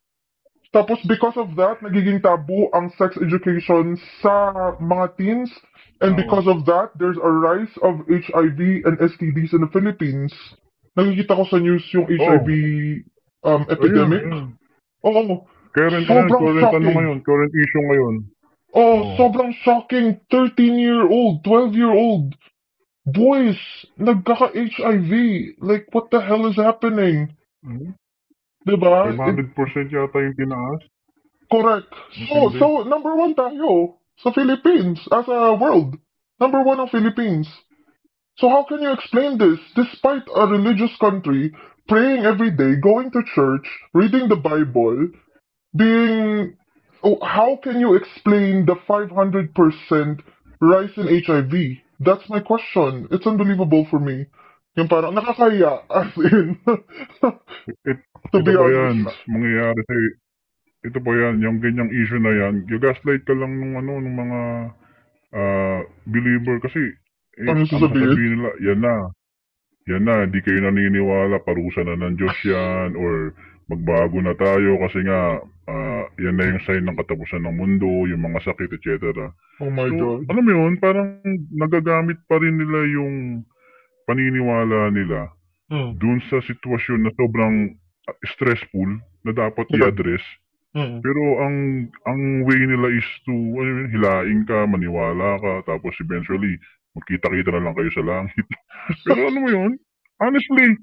A: Tapos because of that, nagiging taboo ang sex education sa mga teens. And because of that, there's a rise of HIV and STDs in the Philippines. Nakikita ko sa news yung HIV epidemic.
B: Ayun.
A: Oo,
B: Current
A: sobrang shocking.
B: ngayon, current issue ngayon.
A: Sobrang shocking. 13-year-old, 12-year-old boys nagkaka-HIV. Like, what the hell is happening? Diba?
B: 500% yata yung tinaas.
A: Correct. So number one tayo sa Philippines as a world. Number one ang Philippines. So how can you explain this? Despite a religious country, praying every day, going to church, reading the Bible, how can you explain the 500% rise in HIV? That's my question. It's unbelievable for me. Yung parang nakakaya, as in. To be
B: Ito ba yan,
A: honest.
B: mangyayari sa'yo, ito ba yan, yung ganyang issue na yan, gaslight ka lang nung mga believer kasi,
A: Ano
B: ang
A: sasabihin?
B: sasabihin nila, yan na, di kayo naniniwala, parusa na ng Diyos yan, or magbago na tayo kasi nga, yan na yung sign ng katapusan ng mundo, yung mga sakit, etc.
A: Oh my God.
B: Alam mo yun, parang nagagamit pa rin nila yung paniniwala nila dun sa sitwasyon na sobrang stressful na dapat i-address. Pero ang way nila is to hilain ka, maniwala ka, tapos eventually magkita-kita na lang kayo sa langit. Pero ano mo yun? Honestly,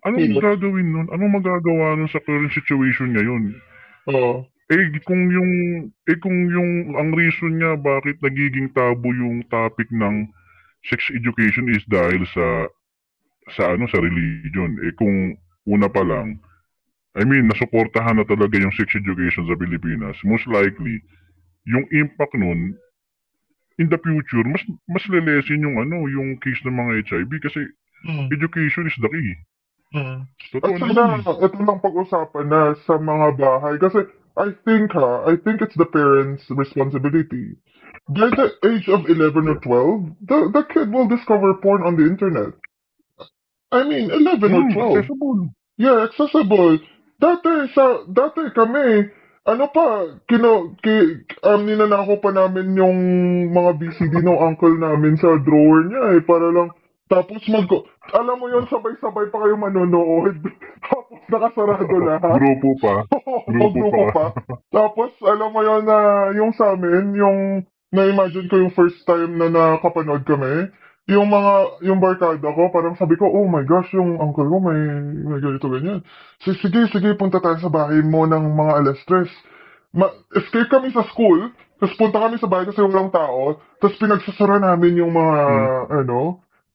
B: anong gagawin nun? Anong magagawa nun sa current situation ngayon? Kung yung ang reason niya bakit nagiging tabu yung topic ng sex education is dahil sa religion. Kung una pa lang, I mean, nasuportahan na talaga yung sex education sa Pilipinas. Most likely, yung impact nun, in the future, mas lelesin yung case ng mga HIV kasi education is the key.
A: At sana, ito lang pag-usapan na sa mga bahay. Kasi, I think it's the parents' responsibility. By the age of 11 or 12, the kid will discover porn on the internet. I mean, 11 or 12.
B: Accessible.
A: Yeah, accessible. Dati kami, ninanako pa namin yung mga VCD ng uncle namin sa drawer niya para lang, tapos alam mo yon sabay-sabay pa kayo manonood. Tapos nakasarado lahat.
B: Grupo pa.
A: Grupo pa. Tapos, alam mo yon na yung sa amin, yung na-imagine ko yung first time na nakapanood kami, yung barkada ko, parang sabi ko, oh my gosh, yung uncle ko may ganito ganyan. Sige, punta tayo sa bahay mo ng mga alas 3. Escape kami sa school, tapos punta kami sa bahay kasi walang tao, tapos pinagsasara namin yung mga,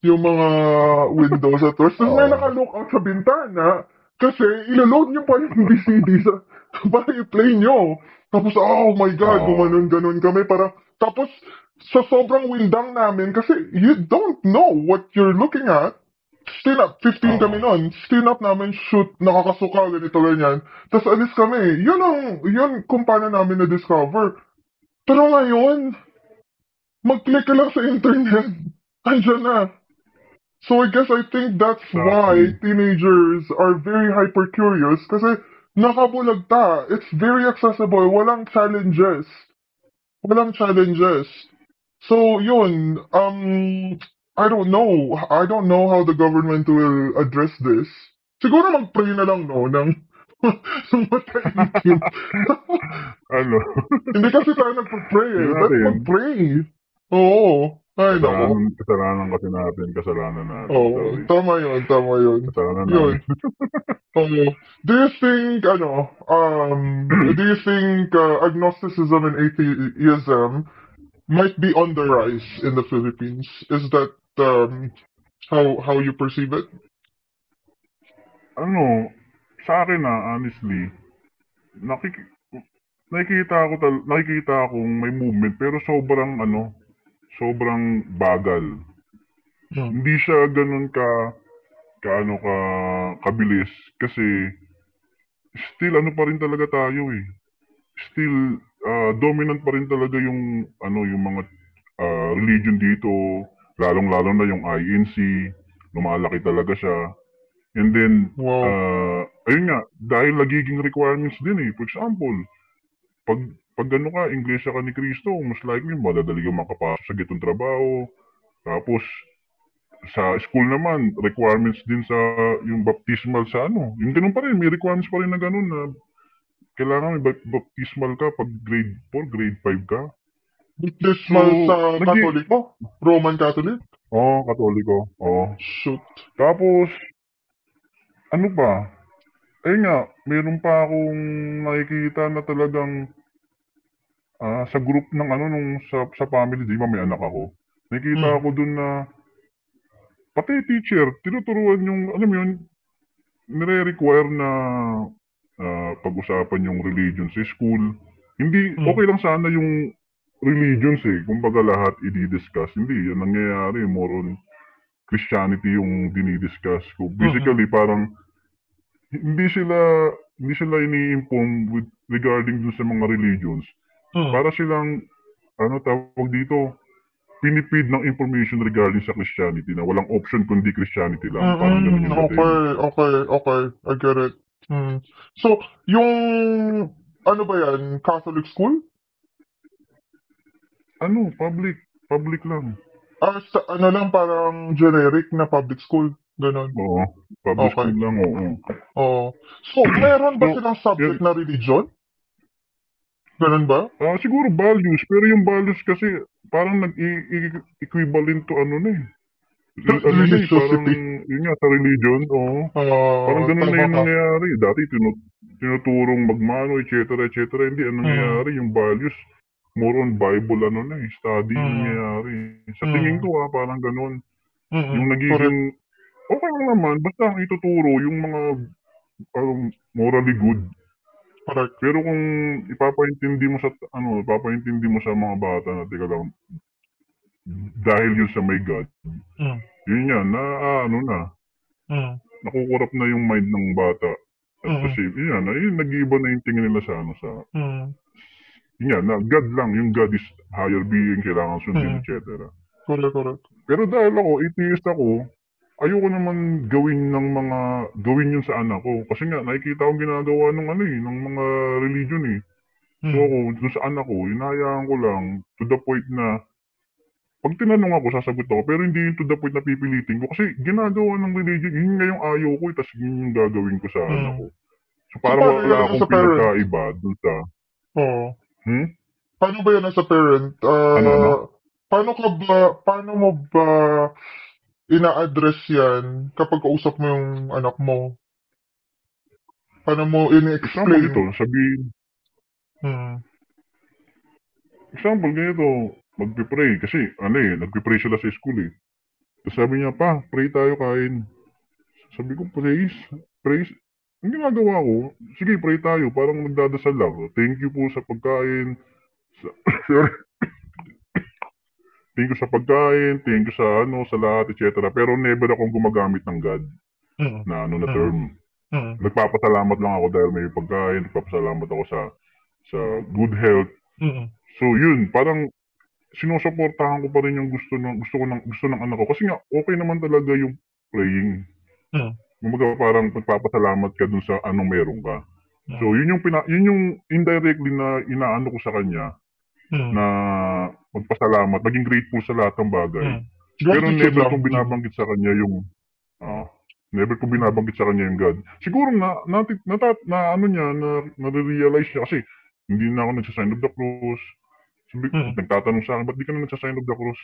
A: yung mga windows at doors. Tapos may naka-look out sa bintana, kasi ilaload nyo pa yung VCD para i-play nyo. Tapos, oh my God, gumanon kami. Tapos, sa sobrang windang namin, kasi you don't know what you're looking at. Still up, 15 kami noon. Still up namin, shoot, nakakasuka, ganito, ganyan. Tapos alis kami. Yun kung paano namin na-discover. Pero ngayon, mag-click ka lang sa internet. Andyan na. So I think that's why teenagers are very hyper-curious kasi nakabulagta. It's very accessible. Walang challenges. So yun, I don't know. I don't know how the government will address this. Siguro mag-pray na lang, no, ng mataitin. Hindi kasi tayo nagpa-pray eh. Let's mag-pray. Oo. Ay, nako.
B: Kasalanan kasi natin.
A: Oo, tama yun.
B: Kasalanan
A: Yun.
B: natin.
A: Do you think agnosticism and atheism might be on the rise in the Philippines? Is that how you perceive it?
B: Sa akin honestly, nakikita akong may movement pero sobrang sobrang bagal. Hindi siya ganun kaano kabilis kasi still ano pa rin talaga tayo eh. Still dominant pa rin talaga yung yung mga religion dito, lalong-lalo na yung INC, lumalaki talaga siya. And then
A: Wow.
B: ayun nga, dahil nagiging requirements din eh. For example, pag ano ka, Inglesa ka ni Kristo, most likely madadali kang makapasok sa gitong trabaho. Tapos sa school naman, requirements din sa yung baptismal sa yung ganun pa rin, may requirements pa rin na ganun na kailangan may baptismal ka pag grade 4, grade 5 ka.
A: Baptismal sa
B: So,
A: Katoliko? Roman Catholic?
B: Katoliko,
A: Shoot.
B: Tapos, ano pa, ayun nga, meron pa akong nakikita na talagang sa group ng nung sa family, di ba may anak ako, nakikita ako dun na pati teacher, tinuturuan yung, alam mo yun, nire-require na pag-usapan yung religion sa school. Hindi, okay lang sana yung religions eh. Kumbaga lahat i-discuss. Hindi, yan nangyayari. More on Christianity yung dinidiscuss ko. Basically, parang hindi sila ini-inform with regarding dun sa mga religions. Para silang, tawag dito, pinipid ng information regarding sa Christianity na walang option kundi Christianity lang. Parang ganun yung dating.
A: Okay. I get it. So, yung ano ba yan? Catholic school?
B: Public. Public lang.
A: Sa, ano lang, parang generic na public school. Ganon.
B: Oo. Public
A: Okay.
B: school lang, oo.
A: Oh. So, meron ba
B: So,
A: silang subject na religion? Ganon ba?
B: siguro values, pero yung values kasi parang nag-equivalent to ano na eh. Ano na eh, parang
A: Religiosity.
B: yun nga sa religion, oo. Parang ganun na
A: Tama
B: yung
A: ka.
B: nangyayari. Dati tinuturong magmano, etc. Hindi, ang nangyayari, yung values, more on Bible, study yung nangyayari. Sa tingin ko parang ganun. Yung
A: Correct.
B: nagiging, okay lang naman, basta ang ituturo yung mga morally good.
A: Correct.
B: Pero kung ipapaintindi mo sa mga bata na teka lang, dahil yun sa may God, yun yan, nakukurap na yung mind ng bata. At kasi, yun yan, nag-iiba na yung tingin nila sa yun yan, na God lang, yung God is higher being, kailangan sundin, etc.
A: Correct.
B: Pero dahil ako, atheist ako, ayoko naman gawin yun sa anak ko. Kasi nga, nakikita ko ginagawa ng mga religion eh. So ako, dun sa anak ko, hinahayaan ko lang to the point na pag tinanong ako, sasagot ako. Pero hindi yun to the point na pipilitin ko. Kasi ginagawa ng religion, yun nga yung ayaw ko tapos yun yung gagawin ko sa anak ko. So
A: So,
B: parang
A: paano
B: wala
A: yan
B: akong
A: sa parent?
B: pinagkaiba dun sa,
A: Oo.
B: hmm?
A: Paano ba yan sa parent?
B: Ano?
A: Paano mo ba ina-address yan kapag kausap mo yung anak mo? Paano mo
B: Example
A: ini-explain?
B: ito, sabihin,
A: Hmm.
B: example ganito, magpipray. Kasi, nagpipray sila sa school eh. Tapos sabi niya, pa, pray tayo kain. Sabi ko, praise. Ang ginagawa ko, sige, pray tayo. Parang nagdadasal lang. Thank you po sa pagkain. Sorry. Thank you sa pagkain. Thank you sa lahat, etc. Pero never akong gumagamit ng God na na term. Nagpapasalamat lang ako dahil may pagkain. Nagpapasalamat ako sa good health. So, yun. Parang sinusuportahan ko pa rin yung gusto ng anak ko. Kasi nga, okay naman talaga yung praying. Kumbaga parang pagpapasalamat ka dun sa anong meron ka. So yun yung indirectly na inaano ko sa kanya na magpasalamat, maging grateful sa lahat ng bagay. Pero
A: Gratitude
B: never
A: lang.
B: kong binabanggit sa kanya yung God. Siguro nare-realize niya kasi hindi na ako nagsa-sign of the cross. Sabi, nagtatanong sa akin, ba't di ka na nagsa-sign of the cross?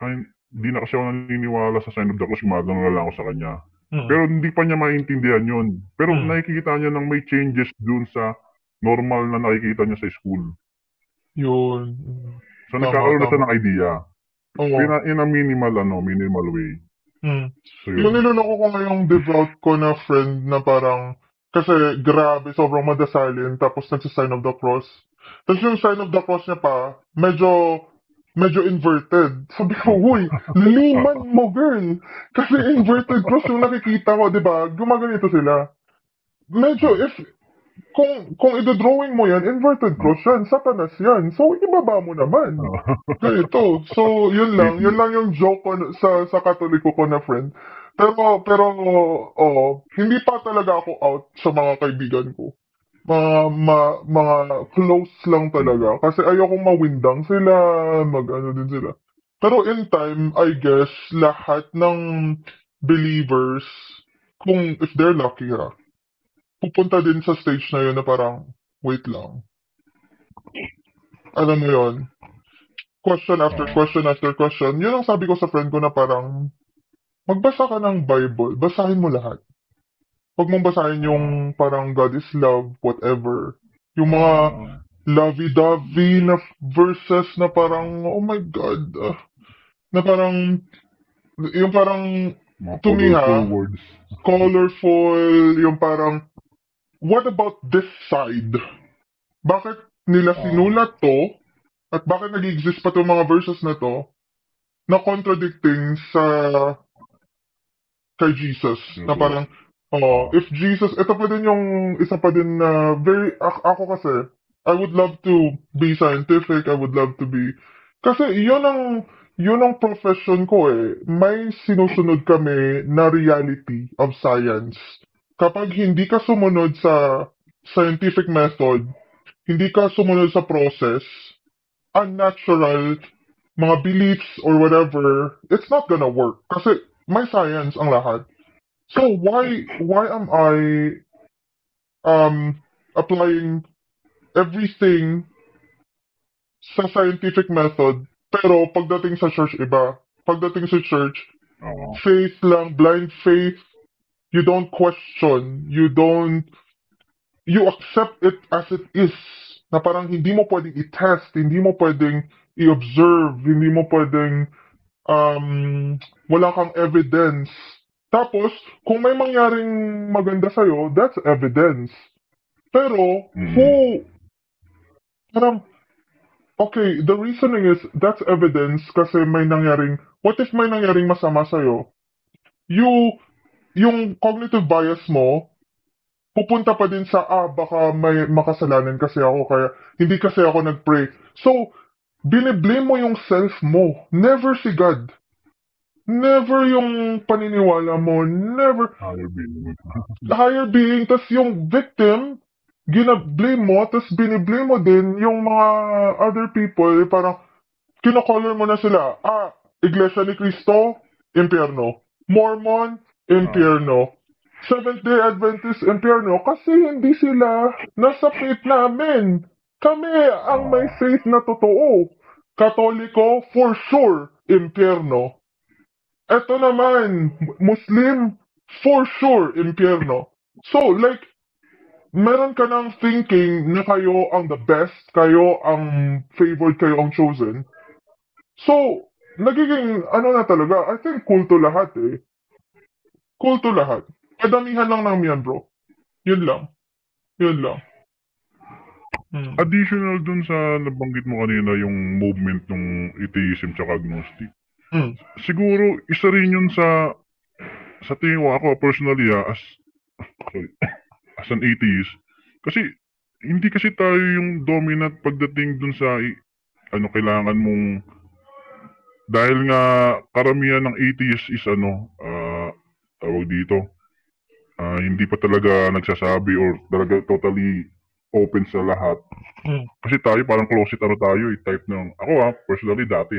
B: Ay, hindi na kasi ako naniniwala sa sign of the cross, gumagano na lang ako sa kanya. Pero hindi pa niya maintindihan yun. Pero nakikita niya nang may changes dun sa normal na nakikita niya sa school.
A: Yun.
B: So nagkakaroon na siya ng idea.
A: Oo.
B: In a minimal way. So
A: Yung
B: yun.
A: niloloko ko ngayong devout ko na friend na parang, kasi grabe, sobrang madasalin, tapos nagsa-sign of the cross. Tapos yung sign of the cross niya pa, medyo medyo inverted. Sabi ko, huy, liliman mo, girl. Kasi inverted cross yung nakikita ko, di ba? Gumaganito sila. Medyo, kung i-drawing mo yan, inverted cross yan, satanas yan. So, ibaba mo naman. Ganito. So, yun lang yung joke ko sa katoliko ko na friend. Pero, hindi pa talaga ako out sa mga kaibigan ko. Mga close lang talaga. Kasi ayokong mawindang sila, mag-ano din sila. Pero in time, I guess, lahat ng believers, kung if they're lucky pupunta din sa stage na yun na parang, wait lang. Alam mo yun? Question after question after question. Yun ang sabi ko sa friend ko na parang, magbasa ka ng Bible, basahin mo lahat. Huwag mong basahin yung parang God is love, whatever. Yung mga lovey-dovey na verses na parang, oh my God, na parang, yung parang,
B: Mga
A: to me
B: colorful words.
A: colorful, yung parang, what about this side? Bakit nila sinulat to, at bakit nag-exist pa itong mga verses na to, na contradicting sa kay Jesus. Na parang, if Jesus, ito pa din yung isa pa din na ako kasi, I would love to be scientific, I would love to be, kasi yun ang profession ko eh. May sinusunod kami na reality of science. Kapag hindi ka sumunod sa scientific method, hindi ka sumunod sa process, unnatural, mga beliefs or whatever, it's not gonna work. Kasi may science ang lahat. So why am I applying everything sa scientific method pero pagdating sa church iba. Pagdating sa church, faith lang, blind faith. You don't question, you accept it as it is. Na parang hindi mo pwedeng i-test, hindi mo pwedeng i-observe, hindi mo pwedeng wala kang evidence. Tapos, kung may mangyaring maganda sa'yo, that's evidence. Pero, parang, okay, the reasoning is, that's evidence kasi may nangyaring, what if may nangyaring masama sa'yo? Yung cognitive bias mo, pupunta pa din sa, baka may makasalanan kasi ako, kaya hindi kasi ako nag-pray. So, biniblame mo yung self mo, never si God. Never yung paniniwala mo, never. Higher being, tas yung victim, gina-blame mo, tas biniblame mo din yung mga other people, parang, kinocolor mo na sila, Iglesia ni Cristo, impyerno. Mormon, impyerno. Seventh-day Adventist, impyerno, kasi hindi sila nasa faith namin. Kami ang may faith na totoo. Katoliko, for sure, impyerno. Eto naman, Muslim, for sure, impyerno. So, like, meron ka ng thinking na kayo ang the best, kayo ang favored, kayo ang chosen. So, nagiging, ano na talaga, I think kulto lahat eh. Kulto lahat. Kadamihan lang ng yan, bro. Yun lang. Yun lang.
B: Additional dun sa nabanggit mo kanina yung movement ng atheism tsaka agnostic. Siguro, isa rin yun sa tingin ko ako personally as an atheist. Kasi, hindi kasi tayo yung dominant pagdating dun sa kailangan mong dahil nga karamihan ng atheist is tawag dito, hindi pa talaga nagsasabi or talaga totally open sa lahat. Kasi tayo parang closet tayo type ng, ako personally dati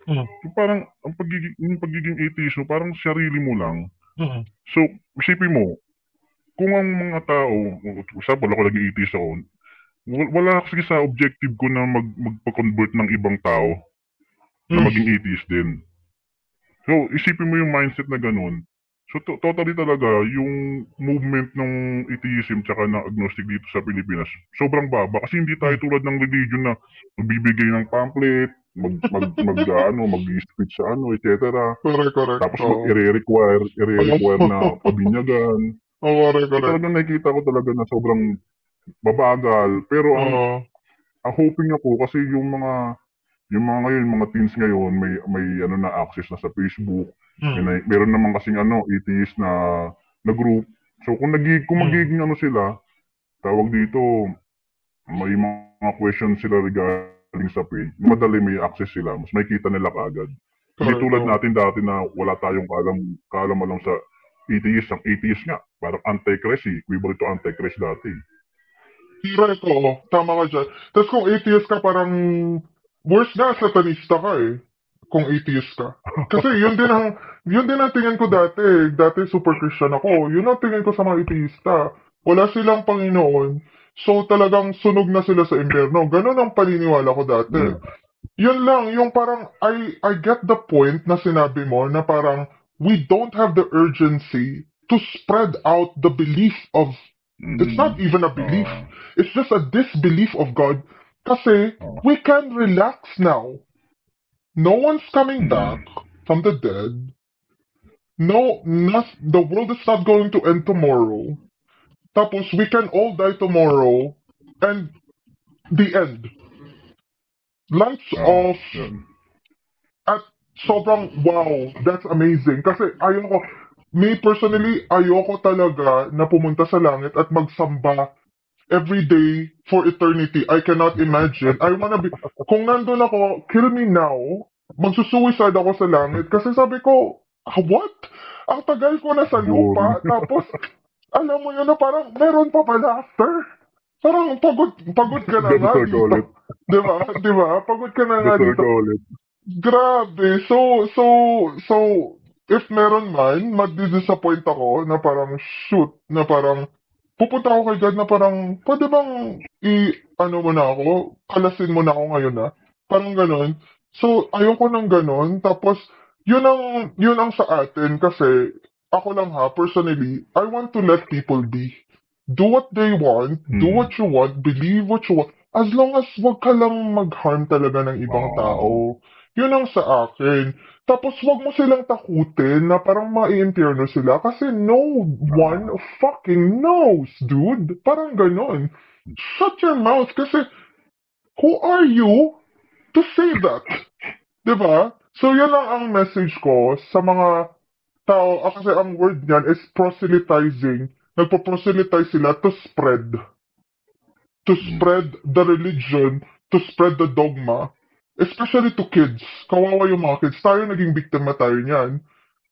B: yung parang ang pagiging atheist mo, parang sarili mo lang. So, isipin mo, kung ang mga tao, example ako naging atheist ako, wala kasi sa objective ko na magpa-convert ng ibang tao na maging atheist din. So, isipin mo yung mindset na ganun. So, totally talaga, yung movement ng atheism tsaka ng agnostic dito sa Pilipinas, sobrang baba. Kasi hindi tayo tulad ng religion na magbibigay ng pamphlet, mag-speech sa etc.
A: Correct.
B: Tapos i-require na pabinyagan.
A: Correct.
B: Talagang nakikita ko talaga na sobrang babagal. Pero ang hoping ako kasi yung yung mga ngayon, mga teens ngayon, may ano na access na sa Facebook.
A: Mm.
B: Meron naman kasing atheist na group. So kung magiging ano sila, tawag dito, may mga questions sila regarding sa page, madali may access sila, mas makikita nila kaagad. Hindi
A: Correct.
B: tulad
A: Oo.
B: natin dati na wala tayong kaalam-alam sa atheist. Ang atheist nga, parang antichrist equivalent to antichrist dati.
A: Correct, oo. Tama ka dyan. Tapos kung atheist ka, parang worse nga, satanista ka eh. Kung atheist ka. Kasi yun din ang tingin ko dati. Dati super Christian ako. Yun ang tingin ko sa mga atheista. Wala silang Panginoon. So talagang sunog na sila sa impyerno. Ganun ang paniniwala ko dati.
B: Yeah.
A: Yun lang, yung parang, I get the point na sinabi mo na parang, we don't have the urgency to spread out the belief of, it's not even a belief, it's just a disbelief of God, kasi we can relax now. No one's coming back from the dead. The world is not going to end tomorrow. Tapos, we can all die tomorrow, and the end. Lights off,
B: Yun.
A: at sobrang wow, that's amazing. Kasi me personally, ayoko talaga na pumunta sa langit at magsamba every day for eternity. I cannot imagine. I wanna be, kung nandun ako, kill me now, magsusuicide ako sa langit. Kasi sabi ko, what? Ang tagal ko na sa lupa, tapos, alam mo yun na parang, meron pa pala after. Parang pagod ka na nga
B: Better ka
A: dito.
B: ulit.
A: Diba? Pagod ka na nga
B: Better
A: dito.
B: ka ulit.
A: Grabe. So, if meron man, magdi-disappoint ako na parang, shoot, na parang, pupunta ako kay God na parang, pwede bang ano mo na ako, kalasin mo na ako ngayon na? Parang ganon. So, ayoko ng ganon. Tapos, yun ang sa atin kasi, ako lang ha, personally, I want to let people be. Do what they want, do what you want, believe what you want, as long as wag ka lang mag-harm talaga ng ibang tao. Yun ang sa akin. Tapos wag mo silang takutin na parang maiimpyerno sila kasi no one fucking knows, dude. Parang ganon. Shut your mouth kasi who are you to say that? Diba? So yan lang ang message ko sa mga tao. Kasi ang word niyan is proselytizing. Nagpo-proselytize sila to spread. To spread the religion, to spread the dogma. Especially to kids. Kawawa yung mga kids. Tayo naging biktima tayo niyan.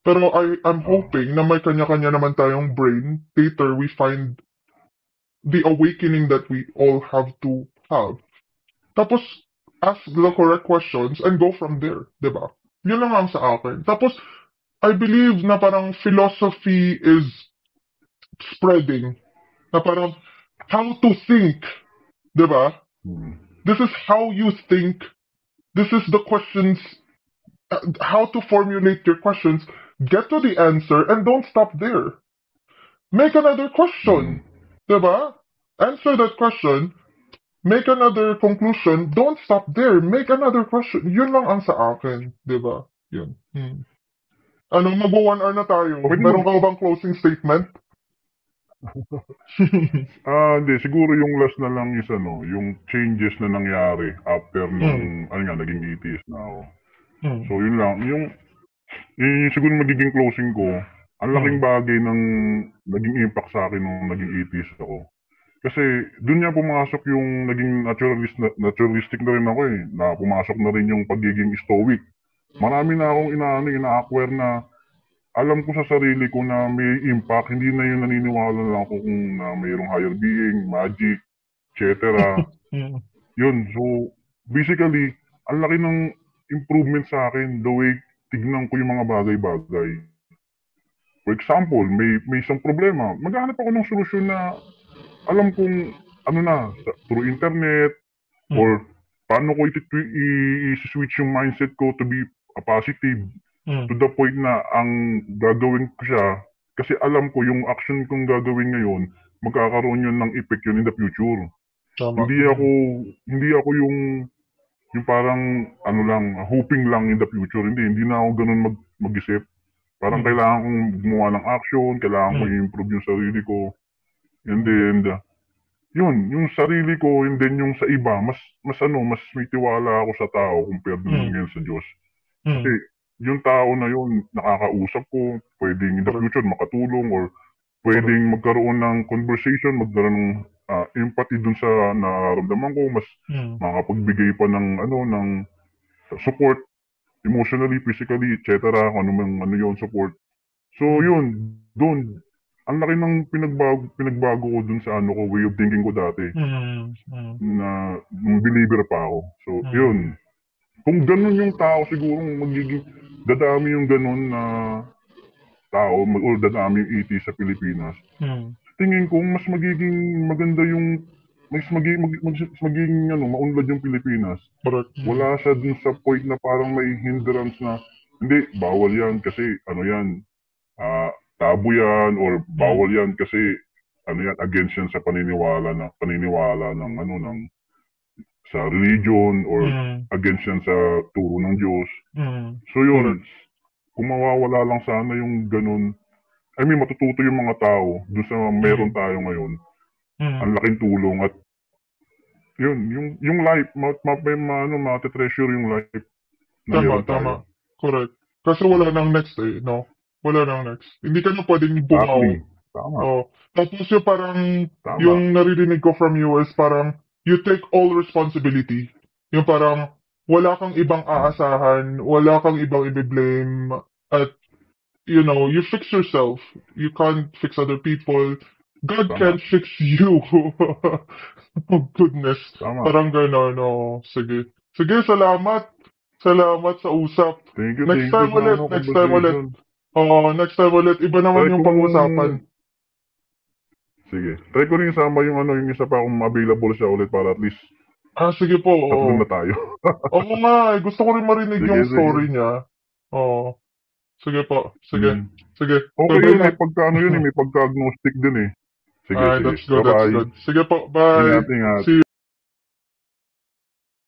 A: Pero I'm hoping na may kanya-kanya naman tayong brain. Later, we find the awakening that we all have to have. Tapos, ask the correct questions and go from there. Diba? Yun lang ang sa akin. Tapos, I believe na parang philosophy is spreading. Na parang, how to think. Diba? This is how you think. This is the questions, how to formulate your questions. Get to the answer and don't stop there. Make another question. Diba? Answer that question. Make another conclusion. Don't stop there. Make another question. Yun lang ang sa akin. Diba? Yun. Ano, mag-1 hour na tayo. Meron ka bang closing statement?
B: Hindi. Siguro yung last na lang is yung changes na nangyari after nung, naging atheist na ako. So, yun lang. Yung siguro magiging closing ko, ang laking bagay ng naging impact sa akin nung naging atheist ako. Kasi doon niya pumasok yung naging naturalistic na rin ako eh. Na pumasok na rin yung pagiging stoic. Marami na akong ina-acquire na alam ko sa sarili ko na may impact. Hindi na yung naniniwala lang ako kung na mayroong higher being, magic, etc. Yun. So, basically, ang laki ng improvement sa akin the way tignan ko yung mga bagay-bagay. For example, may isang problema. Maghanap ako ng solusyon na alam kong through internet or paano ko i-switch yung mindset ko to be a positive to the point na ang gagawin ko siya kasi alam ko yung action kong gagawin ngayon magkakaroon yun ng effect yun in the future.
A: Tama.
B: Hindi ako yung parang hoping lang in the future. Hindi na ako ganun mag-isip. Parang kailangan kong gumawa ng action, kailangan kong i-improve yung sarili ko. And then, yung sarili ko and then yung sa iba, mas may tiwala ako sa tao compared naman
A: Mm.
B: ngayon sa Diyos. Kasi
A: Mm.
B: yung tao na yun, nakakausap ko, pwedeng in the
A: Correct.
B: future makatulong or
A: Correct.
B: pwedeng magkaroon ng conversation, magkaroon ng empathy dun sa nararamdaman ko, mas
A: Mm.
B: makapagbigay pa ng ng support emotionally, physically, etc. Kung ano yung support. So
A: Mm.
B: yun, dun, ang laki ng pinagbago ko dun sa way of thinking ko dati
A: Mm. Mm.
B: na nung believer pa ako. So
A: Mm.
B: yun, kung ganun yung tao siguro magiging dadami yung ganun na tao or dadami yung ET sa Pilipinas.
A: Mm.
B: Tingin ko mas magiging maganda yung mas magiging maunlad yung Pilipinas.
A: Correct. Mm.
B: Wala siya dun sa point na parang may hindrance na hindi, bawal yan kasi yan, tabu yan or
A: Mm.
B: bawal yan kasi yan, against yan sa paniniwala ng sa religion or
A: Mm.
B: against yan sa turo ng Diyos.
A: Mm.
B: So yun,
A: Correct.
B: kung mawawala lang sana yung ganun, I mean, matututo yung mga tao dun sa meron
A: Mm.
B: tayo ngayon,
A: Mm.
B: ang laking tulong at yun, yung life, mate-treasure yung life na
A: Tama,
B: meron tayo.
A: tama. Correct. Kasi wala nang next no? Wala nang next. Hindi ka na pwedeng bumawi.
B: Exactly. Tama,
A: Oh. Tapos yung parang,
B: tama,
A: yung naririnig ko from you is parang, you take all responsibility. Yung parang, wala kang ibang aasahan, wala kang ibang i-blame, at, you fix yourself. You can't fix other people. God
B: tama,
A: can't fix you. Oh, goodness.
B: tama.
A: Parang gano'n, oh. Sige. Sige, salamat. Salamat sa usap.
B: Thank
A: Next
B: you
A: time
B: sa
A: ulit, next time ulit.
B: conversation.
A: Oo, next time ulit. Iba
B: Try
A: naman yung
B: kong,
A: pag-uusapan.
B: sige, try ko rin isama yung isa pa kung available siya ulit para at least
A: Sige po,
B: tatlo
A: oo.
B: na tayo.
A: Oo nga, gusto ko rin marinig
B: Sige,
A: yung
B: sige.
A: story niya. Oo. Sige po. Sige.
B: Mm.
A: Sige.
B: Okay
A: Bye-bye
B: yun,
A: na.
B: may pagka-agnostic din eh. Sige,
A: Ay,
B: sige.
A: that's good, that's
B: Bye-bye.
A: good. Sige po, bye.
B: Ingat, ingat.
A: See you.